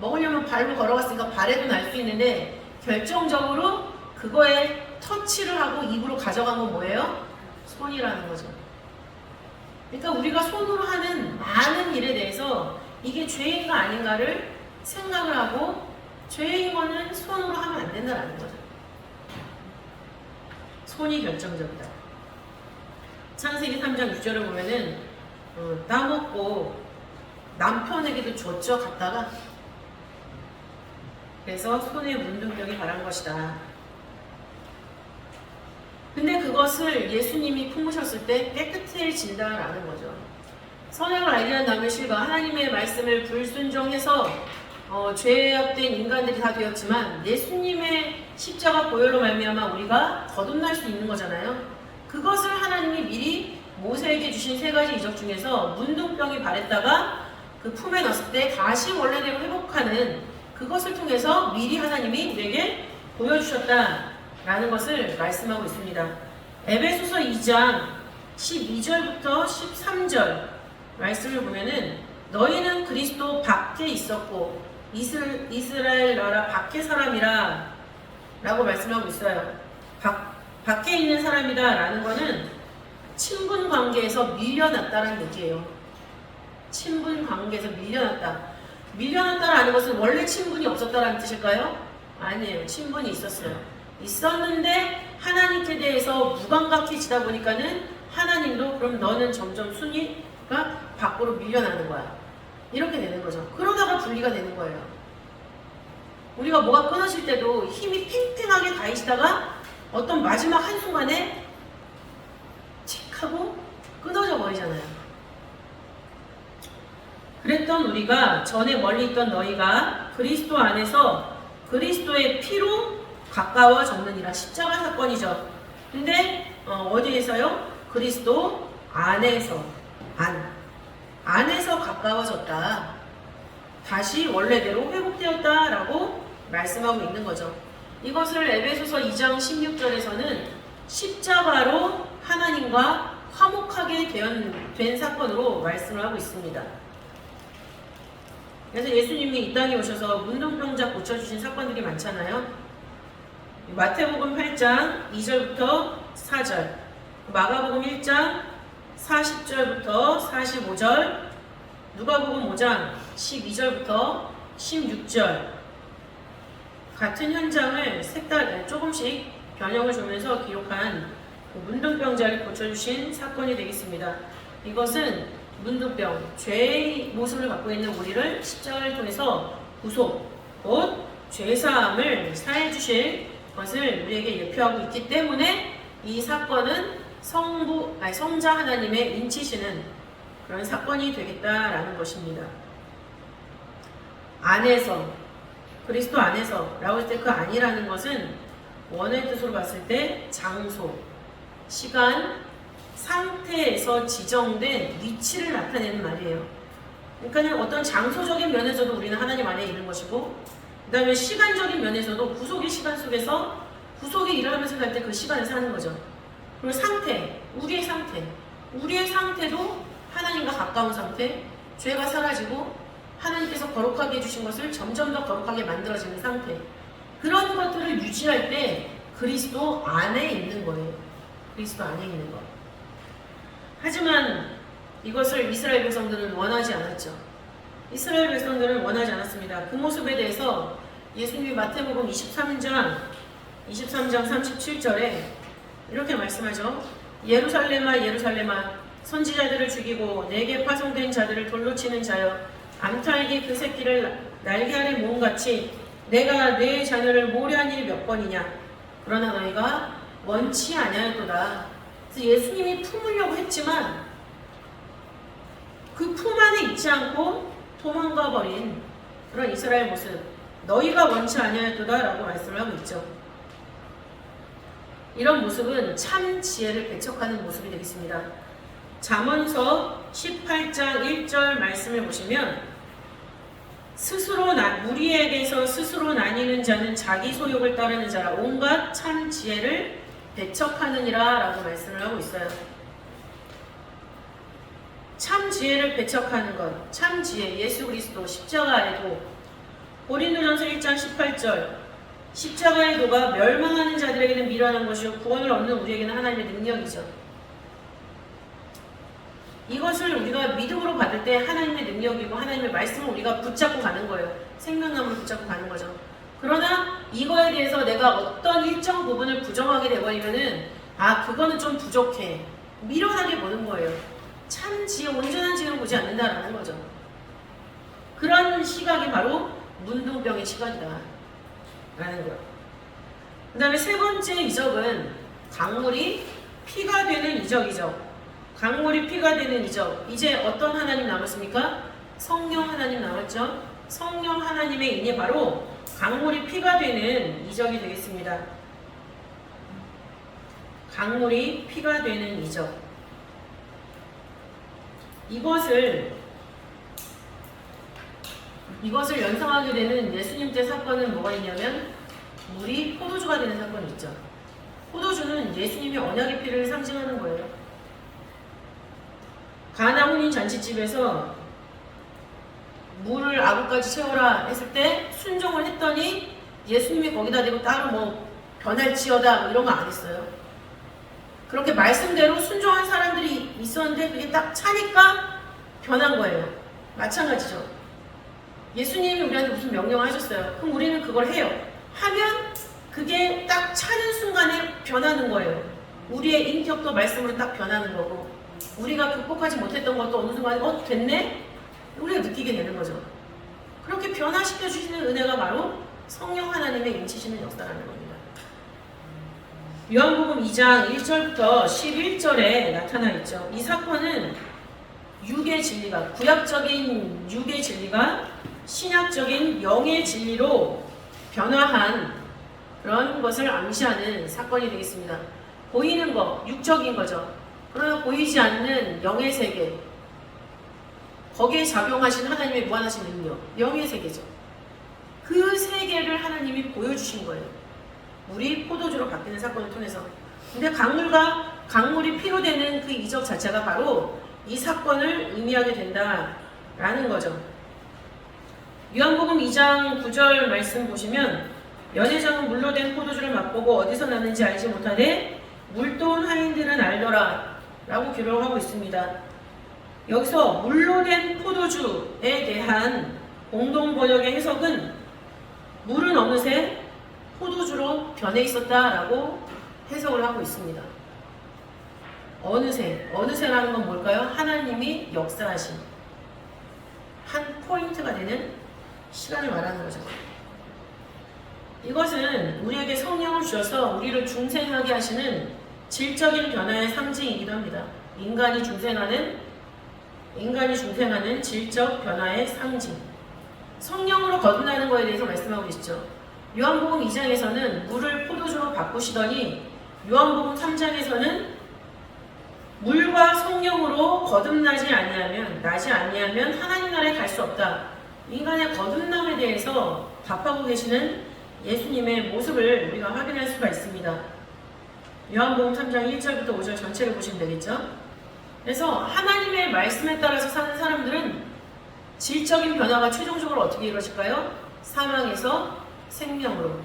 먹으려면 발로 걸어갔으니까 발에도 날 수 있는데, 결정적으로 그거에 터치를 하고 입으로 가져간 건 뭐예요? 손이라는 거죠. 그러니까 우리가 손으로 하는 많은 일에 대해서 이게 죄인가 아닌가를 생각을 하고, 죄인 거는 손으로 하면 안 된다는 거죠. 손이 결정적이다. 창세기 3장 6절을 보면은 따먹고 남편에게도 줬죠. 갔다가. 그래서 손에 문둥병이 바란 것이다. 근데 그것을 예수님이 품으셨을 때 깨끗해진다라는 거죠. 선악을 알게 한 나무의 실과 하나님의 말씀을 불순종해서 죄악된 인간들이 다 되었지만, 예수님의 십자가 보혈로 말미암아 우리가 거듭날 수 있는 거잖아요. 그것을 하나님이 미리 모세에게 주신 세 가지 이적 중에서 문둥병이 바랬다가 그 품에 넣었을 때 다시 원래대로 회복하는 그것을 통해서 미리 하나님이 우리에게 보여주셨다라는 것을 말씀하고 있습니다. 에베소서 2장 12절부터 13절 말씀을 보면은 너희는 그리스도 밖에 있었고 이스라엘 나라 밖의 사람이라 라고 말씀하고 있어요. 밖에 있는 사람이다 라는 거는 친분 관계에서 밀려났다라는 얘기예요. 친분 관계에서 밀려났다라는 것은 원래 친분이 없었다라는 뜻일까요? 아니에요. 친분이 있었어요. 있었는데 하나님께 대해서 무감각해지다 보니까는 하나님도 그럼 너는 점점 순위가 밖으로 밀려나는 거야. 이렇게 되는 거죠. 그러다가 분리가 되는 거예요. 우리가 뭐가 끊어질 때도 힘이 팽팽하게 가해지다가 어떤 마지막 한순간에 칙 하고 끊어져 버리잖아요. 그랬던 우리가 전에 멀리 있던 너희가 그리스도 안에서 그리스도의 피로 가까워졌느니라. 십자가 사건이죠. 근데 어디에서요? 그리스도 안에서 안에서 가까워졌다. 다시 원래대로 회복되었다라고 말씀하고 있는 거죠. 이것을 에베소서 2장 16절에서는 십자가로 하나님과 화목하게 된 사건으로 말씀을 하고 있습니다. 그래서 예수님이 이 땅에 오셔서 문둥병자 고쳐주신 사건들이 많잖아요. 마태복음 8장 2절부터 4절, 마가복음 1장 40절부터 45절, 누가복음 5장 12절부터 16절 같은 현장을 조금씩 변형을 주면서 기록한 문둥병자를 고쳐주신 사건이 되겠습니다. 이것은 문둥병, 죄의 모습을 갖고 있는 우리를 십자가를 통해서 구속, 곧 죄사함을 사해 주실 것을 우리에게 예표하고 있기 때문에 이 사건은 성자 하나님의 인치시는 그런 사건이 되겠다라는 것입니다. 안에서, 그리스도 안에서 라고 할 때 그 안이라는 것은 원어의 뜻으로 봤을 때 장소, 시간, 상태에서 지정된 위치를 나타내는 말이에요. 그러니까 어떤 장소적인 면에서도 우리는 하나님 안에 있는 것이고, 그 다음에 시간적인 면에서도 구속의 시간 속에서 구속이 일어나면서 갈 때 그 시간을 사는 거죠. 그리고 상태, 우리의 상태도 하나님과 가까운 상태, 죄가 사라지고 하나님께서 거룩하게 해주신 것을 점점 더 거룩하게 만들어지는 상태, 그런 것들을 유지할 때 그리스도 안에 있는 거예요. 그리스도 안에 있는 것. 하지만 이것을 이스라엘 백성들은 원하지 않았죠. 이스라엘 백성들은 원하지 않았습니다. 그 모습에 대해서 예수님이 마태복음 23장 37절에 이렇게 말씀하죠. 예루살렘아 예루살렘아 선지자들을 죽이고 내게 파송된 자들을 돌로 치는 자여, 암탉이 그 새끼를 날개 아래 모음같이 내가 내 자녀를 모려한 일이 몇 번이냐. 그러나 너희가 원치 아니하였도다. 그래서 예수님이 품으려고 했지만 그 품 안에 있지 않고 도망가 버린 그런 이스라엘 모습, 너희가 원치 아니하였도다 라고 말씀을 하고 있죠. 이런 모습은 참 지혜를 배척하는 모습이 되겠습니다. 잠언서 18장 1절 말씀을 보시면 무리에게서 스스로 나뉘는 자는 자기 소욕을 따르는 자라 온갖 참 지혜를 배척하느니라 라고 말씀을 하고 있어요. 참 지혜를 배척하는 것, 참 지혜, 예수 그리스도 십자가의 도. 고린도전서 1장 18절, 십자가의 도가 멸망하는 자들에게는 미련한 것이요 구원을 얻는 우리에게는 하나님의 능력이죠. 이것을 우리가 믿음으로 받을 때 하나님의 능력이고 하나님의 말씀을 우리가 붙잡고 가는 거예요. 생명나무를 붙잡고 가는 거죠. 그러나 이거에 대해서 내가 어떤 일정 부분을 부정하게 되버리면은 그거는 좀 부족해, 미련하게 보는 거예요. 참 지혜, 온전한 지혜를 보지 않는다라는 거죠. 그런 시각이 바로 문둥병의 시각이다 라는 거예요. 그 다음에 세 번째 이적은 강물이 피가 되는 이적이죠. 강물이 피가 되는 이적. 이제 어떤 하나님 남았습니까? 성령 하나님 남았죠. 성령 하나님의 인이 바로 강물이 피가 되는 이적이 되겠습니다. 강물이 피가 되는 이적. 이것을 연상하게 되는 예수님 때 사건은 뭐가 있냐면 물이 포도주가 되는 사건이 있죠. 포도주는 예수님의 언약의 피를 상징하는 거예요. 가나 혼인 잔치집에서 물을 아구까지 채워라 했을 때 순종을 했더니 예수님이 거기다 대고 따로 변할지어다 이런 거 안 했어요. 그렇게 말씀대로 순종한 사람들이 있었는데 그게 딱 차니까 변한 거예요. 마찬가지죠. 예수님이 우리한테 무슨 명령을 하셨어요. 그럼 우리는 그걸 해요. 하면 그게 딱 차는 순간에 변하는 거예요. 우리의 인격도 말씀으로 딱 변하는 거고, 우리가 극복하지 못했던 것도 어느 순간에 됐네? 우리가 느끼게 되는 거죠. 그렇게 변화시켜 주시는 은혜가 바로 성령 하나님의 인치시는 역사라는 겁니다. 요한복음 2장 1절부터 11절에 나타나 있죠. 이 사건은 육의 진리가, 구약적인 육의 진리가 신약적인 영의 진리로 변화한 그런 것을 암시하는 사건이 되겠습니다. 보이는 거, 육적인 거죠. 그러나 보이지 않는 영의 세계, 거기에 작용하신 하나님의 무한하신 능력, 영의 세계죠. 그 세계를 하나님이 보여주신 거예요. 물이 포도주로 바뀌는 사건을 통해서. 근데 강물이 피로 되는 그 이적 자체가 바로 이 사건을 의미하게 된다라는 거죠. 요한복음 2장 9절 말씀 보시면 연회장은 물로 된 포도주를 맛보고 어디서 나는지 알지 못하되 물도온 하인들은 알더라 라고 기록을 하고 있습니다. 여기서 물로 된 포도주에 대한 공동 번역의 해석은 물은 어느새 포도주로 변해 있었다라고 해석을 하고 있습니다. 어느새라는 건 뭘까요? 하나님이 역사하신 한 포인트가 되는 시간을 말하는 거죠. 이것은 우리에게 성령을 주셔서 우리를 중생하게 하시는 질적인 변화의 상징이기도 합니다. 인간이 중생하는 질적 변화의 상징. 성령으로 거듭나는 것에 대해서 말씀하고 계시죠. 요한복음 2장에서는 물을 포도주로 바꾸시더니 요한복음 3장에서는 물과 성령으로 거듭나지 아니하면 하나님 나라에 갈 수 없다. 인간의 거듭남에 대해서 답하고 계시는 예수님의 모습을 우리가 확인할 수가 있습니다. 요한복음 3장 1절부터 5절 전체를 보시면 되겠죠. 그래서 하나님의 말씀에 따라서 사는 사람들은 질적인 변화가 최종적으로 어떻게 이루어질까요? 사망에서 생명으로.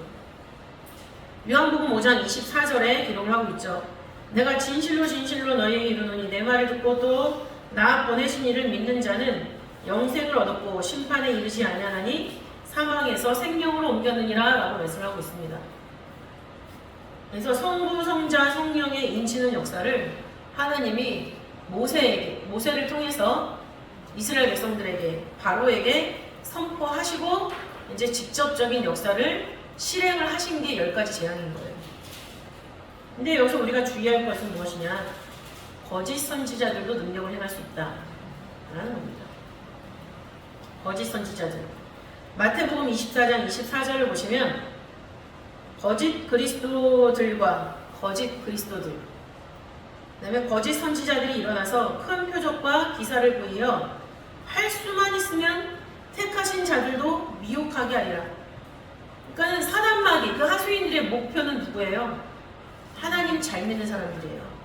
요한복음 5장 24절에 기록을 하고 있죠. 내가 진실로 너희에게 이르노니 내 말을 듣고 또 나 보내신 이를 믿는 자는 영생을 얻었고 심판에 이르지 아니하나니 사망에서 생명으로 옮겼느니라 라고 말씀하고 있습니다. 그래서 성부, 성자, 성령의 인치는 역사를 하나님이 모세를 통해서 이스라엘 백성들에게 바로에게 선포하시고 이제 직접적인 역사를 실행을 하신 게 10가지 재앙인 거예요. 근데 여기서 우리가 주의할 것은 무엇이냐? 거짓 선지자들도 능력을 행할 수 있다라는 겁니다. 거짓 선지자들. 마태복음 24장 24절을 보시면 거짓 그리스도들과 거짓 그리스도들, 그다음에 거짓 선지자들이 일어나서 큰 표적과 기사를 보이어 할 수만 있으면 택하신 자들도 미혹하게 하리라. 그러니까 사단마귀, 그 하수인들의 목표는 누구예요? 하나님 잘 믿는 사람들이에요.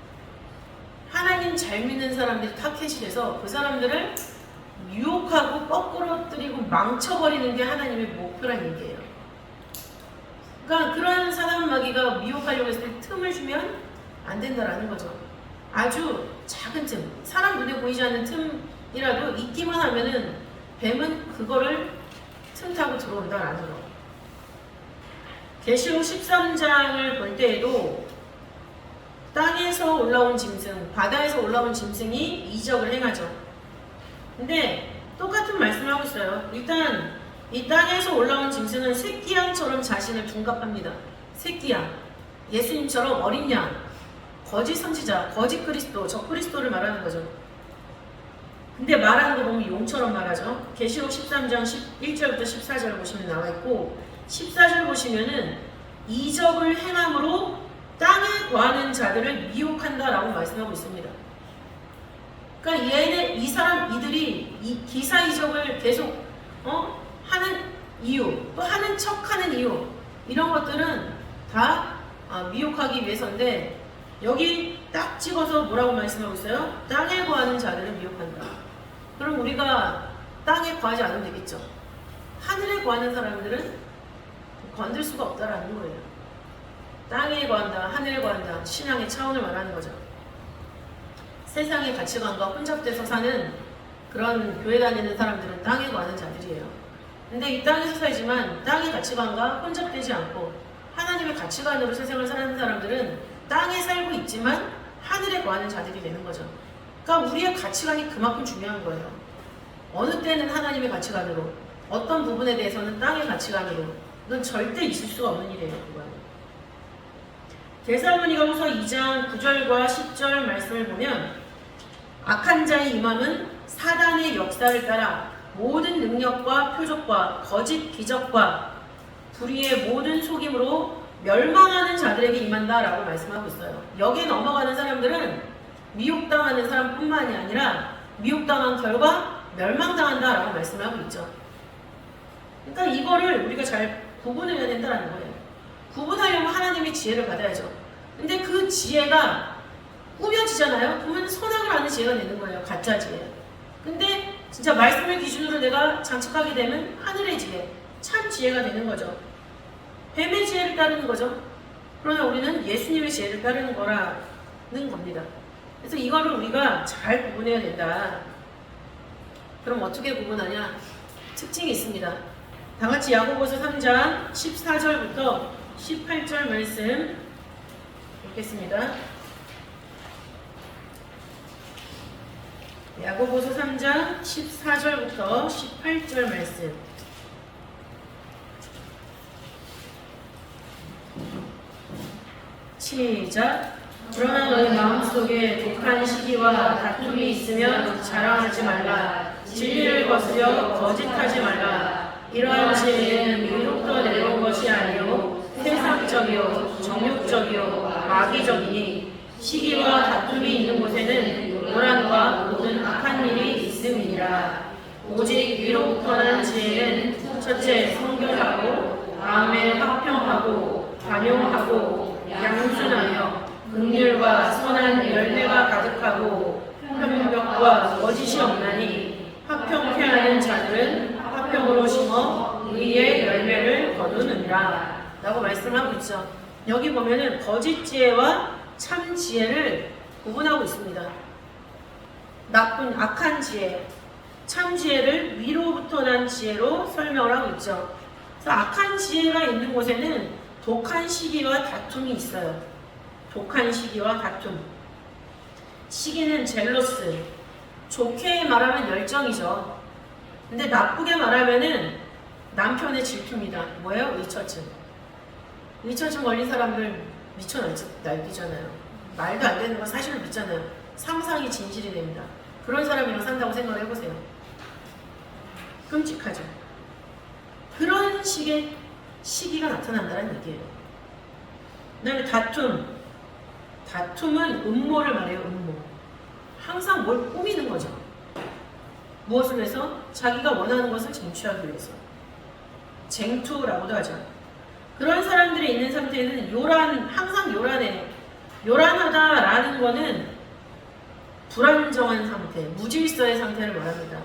하나님 잘 믿는 사람들이 타겟이 돼서 그 사람들을 유혹하고 뻐꾸러뜨리고 망쳐버리는 게 하나님의 목표란 얘기예요. 그러니까 그런 사단마귀가 미혹하려고 했을 때 틈을 주면 안 된다라는 거죠. 아주 작은 틈, 사람 눈에 보이지 않는 틈이라도 있기만 하면은 뱀은 그거를 틈 타고 들어온다라는 거. 계시록 13장을 볼 때에도 땅에서 올라온 짐승, 바다에서 올라온 짐승이 이적을 행하죠. 근데 똑같은 말씀을 하고 있어요. 일단 이 땅에서 올라온 짐승은 새끼양처럼 자신을 둔갑합니다. 새끼양, 예수님처럼 어린 양, 거짓 선지자, 거짓 그리스도, 적그리스도를 말하는 거죠. 근데 말하는 거 보면 용처럼 말하죠. 계시록 13장 1절부터 14절 보시면 나와 있고 14절 보시면은 이적을 행함으로 땅에 거하는 자들을 미혹한다라고 말씀하고 있습니다. 그러니까 이들이 이 기사 이적을 계속 하는 이유, 또 하는 척하는 이유, 이런 것들은 다 미혹하기 위해서인데 여기 딱 찍어서 뭐라고 말씀하고 있어요? 땅에 거하는 자들을 미혹한다. 그럼 우리가 땅에 거하지 않으면 되겠죠. 하늘에 거하는 사람들은 건들 수가 없다라는 거예요. 땅에 거한다, 하늘에 거한다, 신앙의 차원을 말하는 거죠. 세상의 가치관과 혼잡돼서 사는 그런 교회 다니는 사람들은 땅에 거하는 자들이에요. 근데 이 땅에서 살지만 땅의 가치관과 혼잡되지 않고 하나님의 가치관으로 세상을 사는 사람들은 땅에 살고 있지만 하늘에 거하는 자들이 되는 거죠. 그러니까 우리의 가치관이 그만큼 중요한 거예요. 어느 때는 하나님의 가치관으로, 어떤 부분에 대해서는 땅의 가치관으로, 이건 절대 있을 수가 없는 일이에요. 그거는. 데살로니가후서 2장 9절과 10절 말씀을 보면 악한 자의 임함은 사단의 역사를 따라 모든 능력과 표적과 거짓 기적과 불의의 모든 속임으로 멸망하는 자들에게 임한다라고 말씀하고 있어요. 여기에 넘어가는 사람들은 미혹당하는 사람뿐만이 아니라 미혹당한 결과 멸망당한다라고 말씀을 하고 있죠. 그러니까 이거를 우리가 잘 구분해야 된다는 거예요. 구분하려면 하나님의 지혜를 받아야죠. 근데 그 지혜가 꾸며지잖아요. 그러면 선악을 아는 지혜가 되는 거예요. 가짜 지혜. 근데 진짜 말씀을 기준으로 내가 장착하게 되면 하늘의 지혜, 참 지혜가 되는 거죠. 뱀의 지혜를 따르는 거죠. 그러나 우리는 예수님의 지혜를 따르는 거라는 겁니다. 그래서 이거를 우리가 잘 구분해야 된다. 그럼 어떻게 구분하냐? 특징이 있습니다. 다 같이 야고보서 3장 14절부터 18절 말씀 읽겠습니다. 야고보서 3장 14절부터 18절 말씀. 시작. 그러나 너희 마음속에 독한 시기와 다툼이 있으면 자랑하지 말라. 진리를 거스려 거짓하지 말라. 이러한 지혜는 미로부터 내려온 것이 아니요 세상적이요 정욕적이요 마귀적이니 시기와 다툼이 있는 곳에는 요란과 모든 악한 일이 있음이니라. 오직 위로부터 난 지혜는 첫째 성결하고 다음에 화평하고 관용하고 양순하여 긍휼과 선한 열매가 가득하고 편벽과 거짓이 없나니 화평케 하는 자들은 화평으로 심어 의의 열매를 거두느니라 라고 말씀하고 있죠. 여기 보면은 거짓 지혜와 참 지혜를 구분하고 있습니다. 나쁜 악한 지혜, 참 지혜를 위로부터 난 지혜로 설명을 하고 있죠. 그래서 악한 지혜가 있는 곳에는 독한 시기와 다툼이 있어요. 독한 시기와 다툼. 시기는 젤러스, 좋게 말하면 열정이죠. 근데 나쁘게 말하면은 남편의 질투입니다. 뭐예요? 의처증. 의처증 걸린 사람들 미쳐 날뛰잖아요. 말도 안 되는 거 사실을 믿잖아요. 상상이 진실이 됩니다. 그런 사람이랑 산다고 생각을 해보세요. 끔찍하죠. 그런 식의 시기가 나타난다는 얘기예요. 그다음에 다툼. 다툼은 음모를 말해요. 음모. 항상 뭘 꾸미는 거죠. 무엇을 위해서? 자기가 원하는 것을 쟁취하기 위해서. 쟁투라고도 하죠. 그런 사람들이 있는 상태에는 항상 요란해. 요란하다라는 거는 불안정한 상태, 무질서의 상태를 말합니다.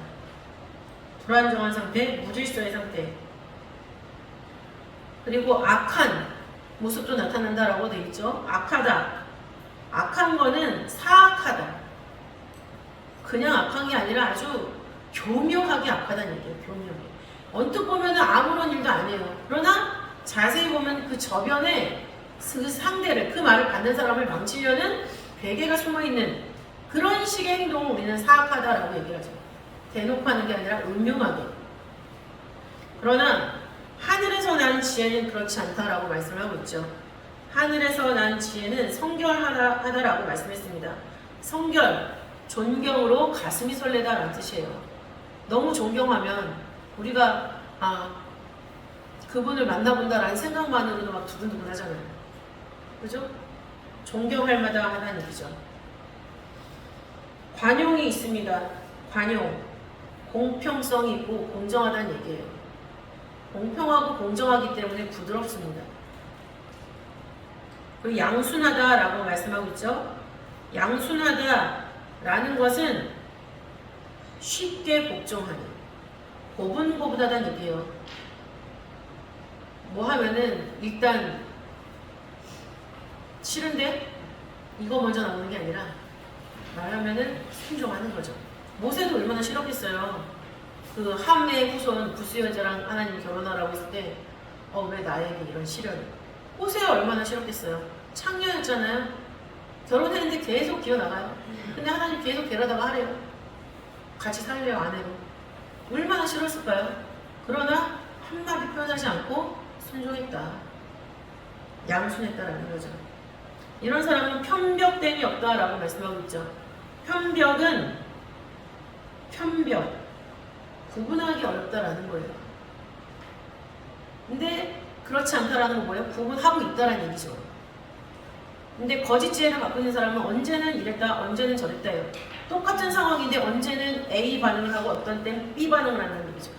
불안정한 상태, 무질서의 상태. 그리고 악한 모습도 나타난다라고 되어 있죠. 악하다. 악한 거는 사악하다. 그냥 악한 게 아니라 아주 교묘하게 악하다는 얘기예요. 교묘하게. 언뜻 보면 아무런 일도 안 해요. 그러나 자세히 보면 그 저변에 그 상대를, 그 말을 받는 사람을 망치려는 괴계가 숨어있는 그런 식의 행동을 우리는 사악하다라고 얘기하죠. 대놓고 하는 게 아니라 음흉하게. 그러나 하늘에서 난 지혜는 그렇지 않다라고 말씀을 하고 있죠. 하늘에서 난 지혜는 성결하다라고 말씀했습니다. 성결, 존경으로 가슴이 설레다라는 뜻이에요. 너무 존경하면 우리가 그분을 만나본다라는 생각만으로도 막 두근두근 하잖아요. 그죠? 존경할 마다하다는 얘기죠. 관용이 있습니다. 관용. 공평성이 있고 공정하다는 얘기예요. 공평하고 공정하기 때문에 부드럽습니다. 그리고 양순하다라고 말씀하고 있죠. 양순하다라는 것은 쉽게 복종하는, 고분고분하다는 얘기예요. 뭐 하면은 일단 싫은데 이거 먼저 나오는 게 아니라 말하면은 순종하는 거죠. 모세도 얼마나 싫었겠어요. 그 함의 후손 부스 여자랑 하나님 결혼하라고 했을 때 왜 나에게 이런 시련을. 호세가 얼마나 싫었겠어요. 창녀였잖아요. 결혼했는데 계속 기어나가요. 근데 하나님 계속 데려다가 하래요. 같이 살래요, 아내로. 얼마나 싫었을까요? 그러나 한마디 표현하지 않고 순종했다. 양순했다라는 거죠. 이런 사람은 편벽됨이 없다라고 말씀하고 있죠. 편벽은 구분하기 어렵다라는 거예요. 근데 그렇지 않다라는 건 뭐예요? 구분하고 있다라는 얘기죠. 근데 거짓 지혜를 갖고 있는 사람은 언제는 이랬다, 언제는 저랬다예요. 똑같은 상황인데 언제는 A 반응을 하고 어떤 때는 B 반응을 한다는 얘기죠.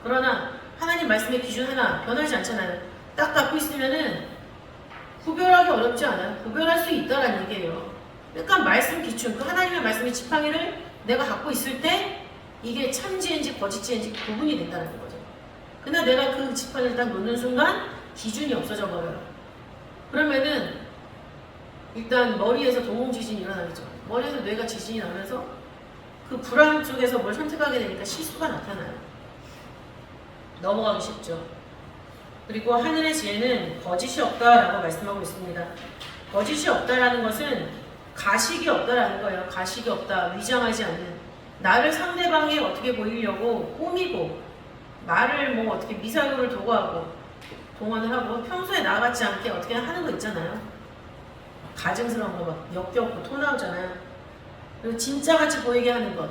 그러나 하나님 말씀의 기준 하나 변하지 않잖아요. 딱 갖고 있으면은 구별하기 어렵지 않아요. 구별할 수 있다라는 얘기예요. 그러니까 말씀 기준, 그 하나님의 말씀의 지팡이를 내가 갖고 있을 때 이게 참지인지 거짓지인지 구분이 된다는 거죠. 그러나 내가 그 지팡이를 딱 놓는 순간 기준이 없어져 버려요. 그러면은 일단 머리에서 동공지진이 일어나겠죠. 머리에서 뇌가 지진이 나면서 그 불안 쪽에서 뭘 선택하게 되니까 실수가 나타나요. 넘어가기 쉽죠. 그리고 하늘의 지혜는 거짓이 없다라고 말씀하고 있습니다. 거짓이 없다라는 것은 가식이 없다라는 거예요. 가식이 없다, 위장하지 않는. 나를 상대방에 어떻게 보이려고 꾸미고 말을 뭐 어떻게 미사용을 도구하고 동원을 하고 평소에 나 같지 않게 어떻게 하는 거 있잖아요. 가증스러운 거 막 역겹고 토 나오잖아요. 그리고 진짜같이 보이게 하는 것.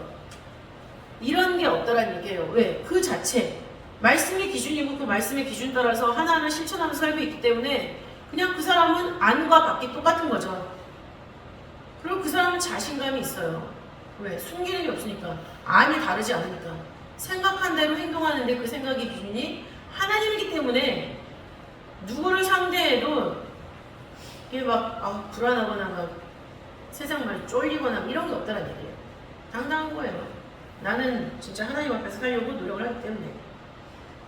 이런 게 없다라는 얘기예요. 왜? 그 자체. 말씀의 기준이고 그 말씀의 기준 따라서 하나하나 실천하면서 살고 있기 때문에 그냥 그 사람은 안과 밖이 똑같은 거죠. 그리고 그 사람은 자신감이 있어요. 왜? 숨기는 게 없으니까. 안이 다르지 않으니까. 생각한 대로 행동하는데 그 생각의 기준이 하나님이기 때문에 누구를 상대해도 이게 막 불안하거나 막 세상 말 쫄리거나 이런 게 없다는 얘기예요. 당당한 거예요. 나는 진짜 하나님 앞에서 살려고 노력을 하기 때문에.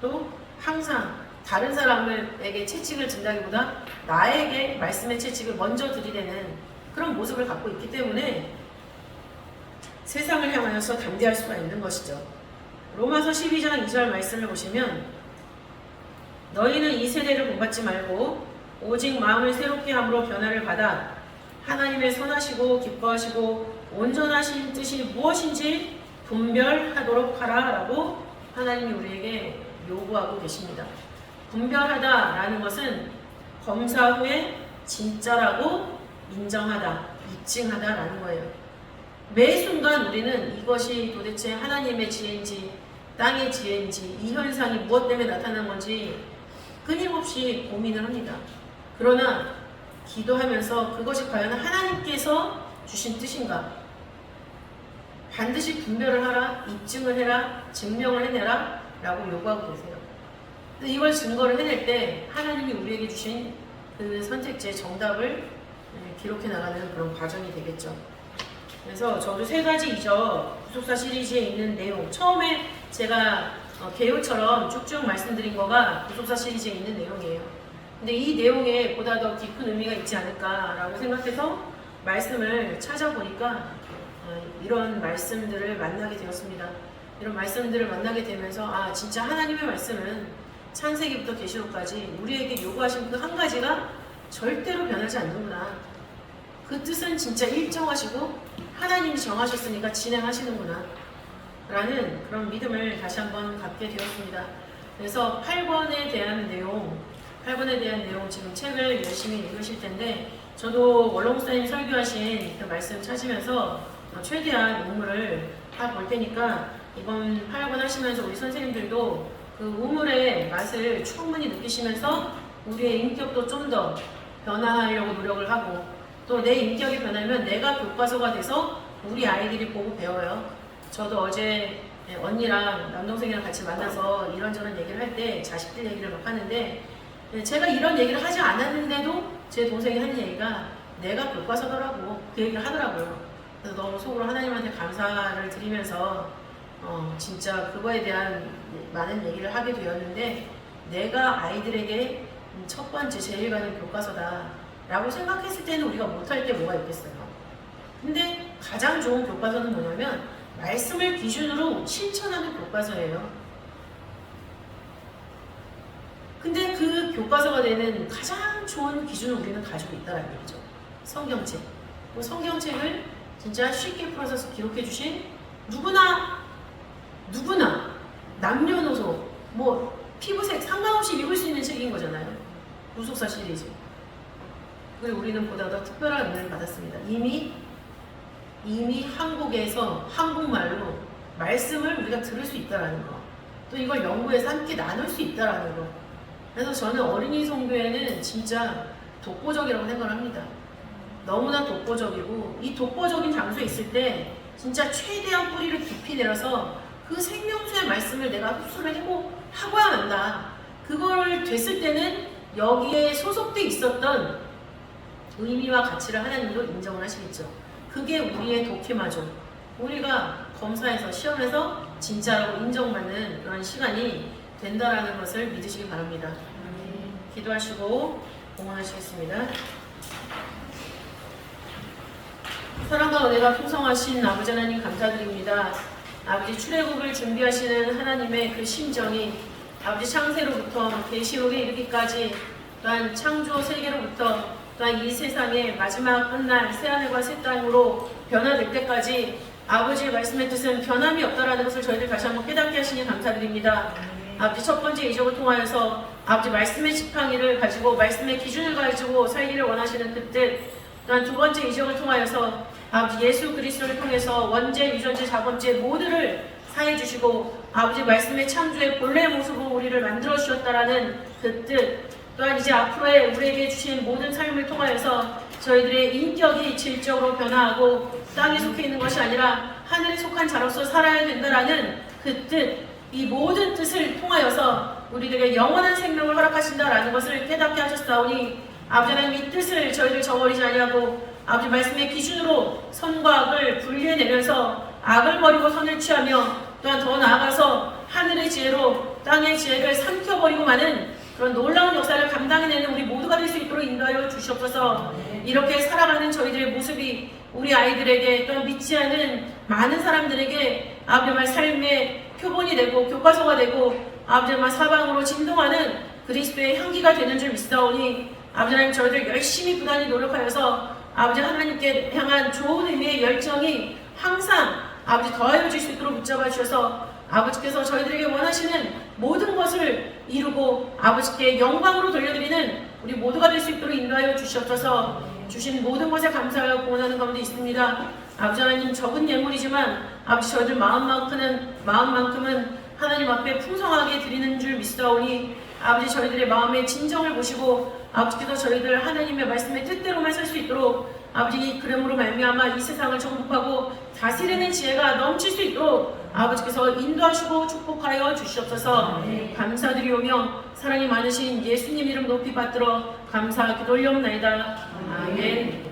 또 항상 다른 사람에게 채찍을 진다기보다 나에게 말씀의 채찍을 먼저 들이대는 그런 모습을 갖고 있기 때문에 세상을 향하여서 담대할 수가 있는 것이죠. 로마서 12장 2절 말씀을 보시면 너희는 이 세대를 본받지 말고 오직 마음을 새롭게 함으로 변화를 받아 하나님의 선하시고 기뻐하시고 온전하신 뜻이 무엇인지 분별하도록 하라 라고 하나님이 우리에게 요구하고 계십니다. 분별하다라는 것은 검사 후에 진짜라고 인정하다, 입증하다라는 거예요. 매 순간 우리는 이것이 도대체 하나님의 지혜인지 땅의 지혜인지 이 현상이 무엇 때문에 나타난 건지 끊임없이 고민을 합니다. 그러나 기도하면서 그것이 과연 하나님께서 주신 뜻인가? 반드시 분별을 하라, 입증을 해라, 증명을 해내라 라고 요구하고 계세요. 근데 이걸 증거를 해낼 때 하나님이 우리에게 주신 그 선택지의 정답을 기록해 나가는 그런 과정이 되겠죠. 그래서 저도 3가지 이적 구속사 시리즈에 있는 내용, 처음에 제가 개요처럼 쭉쭉 말씀드린 거가 구속사 시리즈에 있는 내용이에요. 근데 이 내용에 보다 더 깊은 의미가 있지 않을까라고 생각해서 말씀을 찾아보니까 이런 말씀들을 만나게 되었습니다. 이런 말씀들을 만나게 되면서 진짜 하나님의 말씀은 창세기부터 계시록까지 우리에게 요구하신 그 한 가지가 절대로 변하지 않는구나. 그 뜻은 진짜 일정하시고 하나님이 정하셨으니까 진행하시는구나 라는 그런 믿음을 다시 한번 갖게 되었습니다. 그래서 8권에 대한 내용 지금 책을 열심히 읽으실 텐데 저도 원로 목사님 설교하신 그 말씀 찾으면서 최대한 우물을 다 볼 테니까 이번 8권 하시면서 우리 선생님들도 그 우물의 맛을 충분히 느끼시면서 우리의 인격도 좀 더 변화하려고 노력을 하고 또 내 인격이 변하면 내가 교과서가 돼서 우리 아이들이 보고 배워요. 저도 어제 언니랑 남동생이랑 같이 만나서 이런저런 얘기를 할 때 자식들 얘기를 막 하는데 제가 이런 얘기를 하지 않았는데도 제 동생이 하는 얘기가 내가 교과서더라고 그 얘기를 하더라고요. 그래서 너무 속으로 하나님한테 감사를 드리면서 진짜 그거에 대한 많은 얘기를 하게 되었는데 내가 아이들에게 첫 번째 제일 가는 교과서다 라고 생각했을 때는 우리가 못할 게 뭐가 있겠어요. 근데 가장 좋은 교과서는 뭐냐면 말씀을 기준으로 실천하는 교과서예요. 근데 그 교과서가 되는 가장 좋은 기준을 우리는 가지고 있다는 얘기죠. 성경책. 그 성경책을 진짜 쉽게 풀어서 기록해 주신 누구나 남녀노소 뭐 피부색 상관없이 읽을 수 있는 책인 거잖아요. 구속사 시리즈. 그리고 우리는 보다 더 특별한 은혜를 받았습니다. 이미 한국에서 한국말로 말씀을 우리가 들을 수 있다는 거. 또 이걸 연구해서 함께 나눌 수 있다는 거. 그래서 저는 어린이 성교회는 진짜 독보적이라고 생각을 합니다. 너무나 독보적이고 이 독보적인 장소에 있을 때 진짜 최대한 뿌리를 깊이 내려서 그 생명수의 말씀을 내가 흡수를 하고야 만다. 그걸 됐을 때는 여기에 소속돼 있었던 의미와 가치를 하나님도 인정을 하시겠죠. 그게 우리의 독해마죠. 우리가 검사에서 시험에서 진짜라고 인정받는 그런 시간이 된다라는 것을 믿으시기 바랍니다. 기도하시고 봉헌하시겠습니다. 사랑과 은혜가 풍성하신 아버지 하나님 감사드립니다. 아버지 출애굽을 준비하시는 하나님의 그 심정이 아버지 창세로부터 계시록에 이르기까지 또한 창조 세계로부터 또한 이 세상의 마지막 끝날 새하늘과 새 땅으로 변화될 때까지 아버지의 말씀의 뜻은 변함이 없다라는 것을 저희들 다시 한번 깨닫게 하시니 감사드립니다. 아버지 첫 번째 이적을 통하여서 아버지 말씀의 지팡이를 가지고 말씀의 기준을 가지고 살기를 원하시는 그 뜻, 또한 두 번째 이적을 통하여서 아버지 예수 그리스도를 통해서 원죄, 유전죄, 자범죄 모두를 사해 주시고 아버지 말씀의 창조의 본래의 모습으로 우리를 만들어 주셨다라는 그 뜻, 또한 이제 앞으로의 우리에게 주신 모든 삶을 통하여서 저희들의 인격이 질적으로 변화하고 땅에 속해 있는 것이 아니라 하늘에 속한 자로서 살아야 된다라는 그 뜻, 이 모든 뜻을 통하여서 우리들에게 영원한 생명을 허락하신다라는 것을 깨닫게 하셨사오니 아버지 하나님 이 뜻을 저희를 저버리지 아니하고 아버지 말씀의 기준으로 선과 악을 분리해내면서 악을 버리고 선을 취하며 또한 더 나아가서 하늘의 지혜로 땅의 지혜를 삼켜버리고 마는 그런 놀라운 역사를 감당해내는 우리 모두가 될 수 있도록 인도하여 주시옵소서. 이렇게 살아가는 저희들의 모습이 우리 아이들에게 또한 믿지 않은 많은 사람들에게 아버지 말 삶의 표본이 되고 교과서가 되고 아버지 말 사방으로 진동하는 그리스도의 향기가 되는 줄 믿사오니 아버지 하나님 저희들 열심히 부단히 노력하여서 아버지 하나님께 향한 좋은 의미의 열정이 항상 아버지 더하여 주실 수 있도록 붙잡아 주셔서 아버지께서 저희들에게 원하시는 모든 것을 이루고 아버지께 영광으로 돌려드리는 우리 모두가 될 수 있도록 인도하여 주시옵소서. 주신 모든 것에 감사하여 구원하는 가운데 있습니다. 아버지 하나님 적은 예물이지만 아버지 저희들 마음만큼은 하나님 앞에 풍성하게 드리는 줄 믿사오니 아버지 저희들의 마음의 진정을 보시고 아버지께서 저희들 하나님의 말씀의 뜻대로만 살 수 있도록 아버지 그름으로 말미암아 이 세상을 정복하고 다스리는 지혜가 넘칠 수 있도록 아버지께서 인도하시고 축복하여 주시옵소서. 감사드리오며 사랑이 많으신 예수님 이름 높이 받들어 감사 기도 올려옵나이다. 아멘.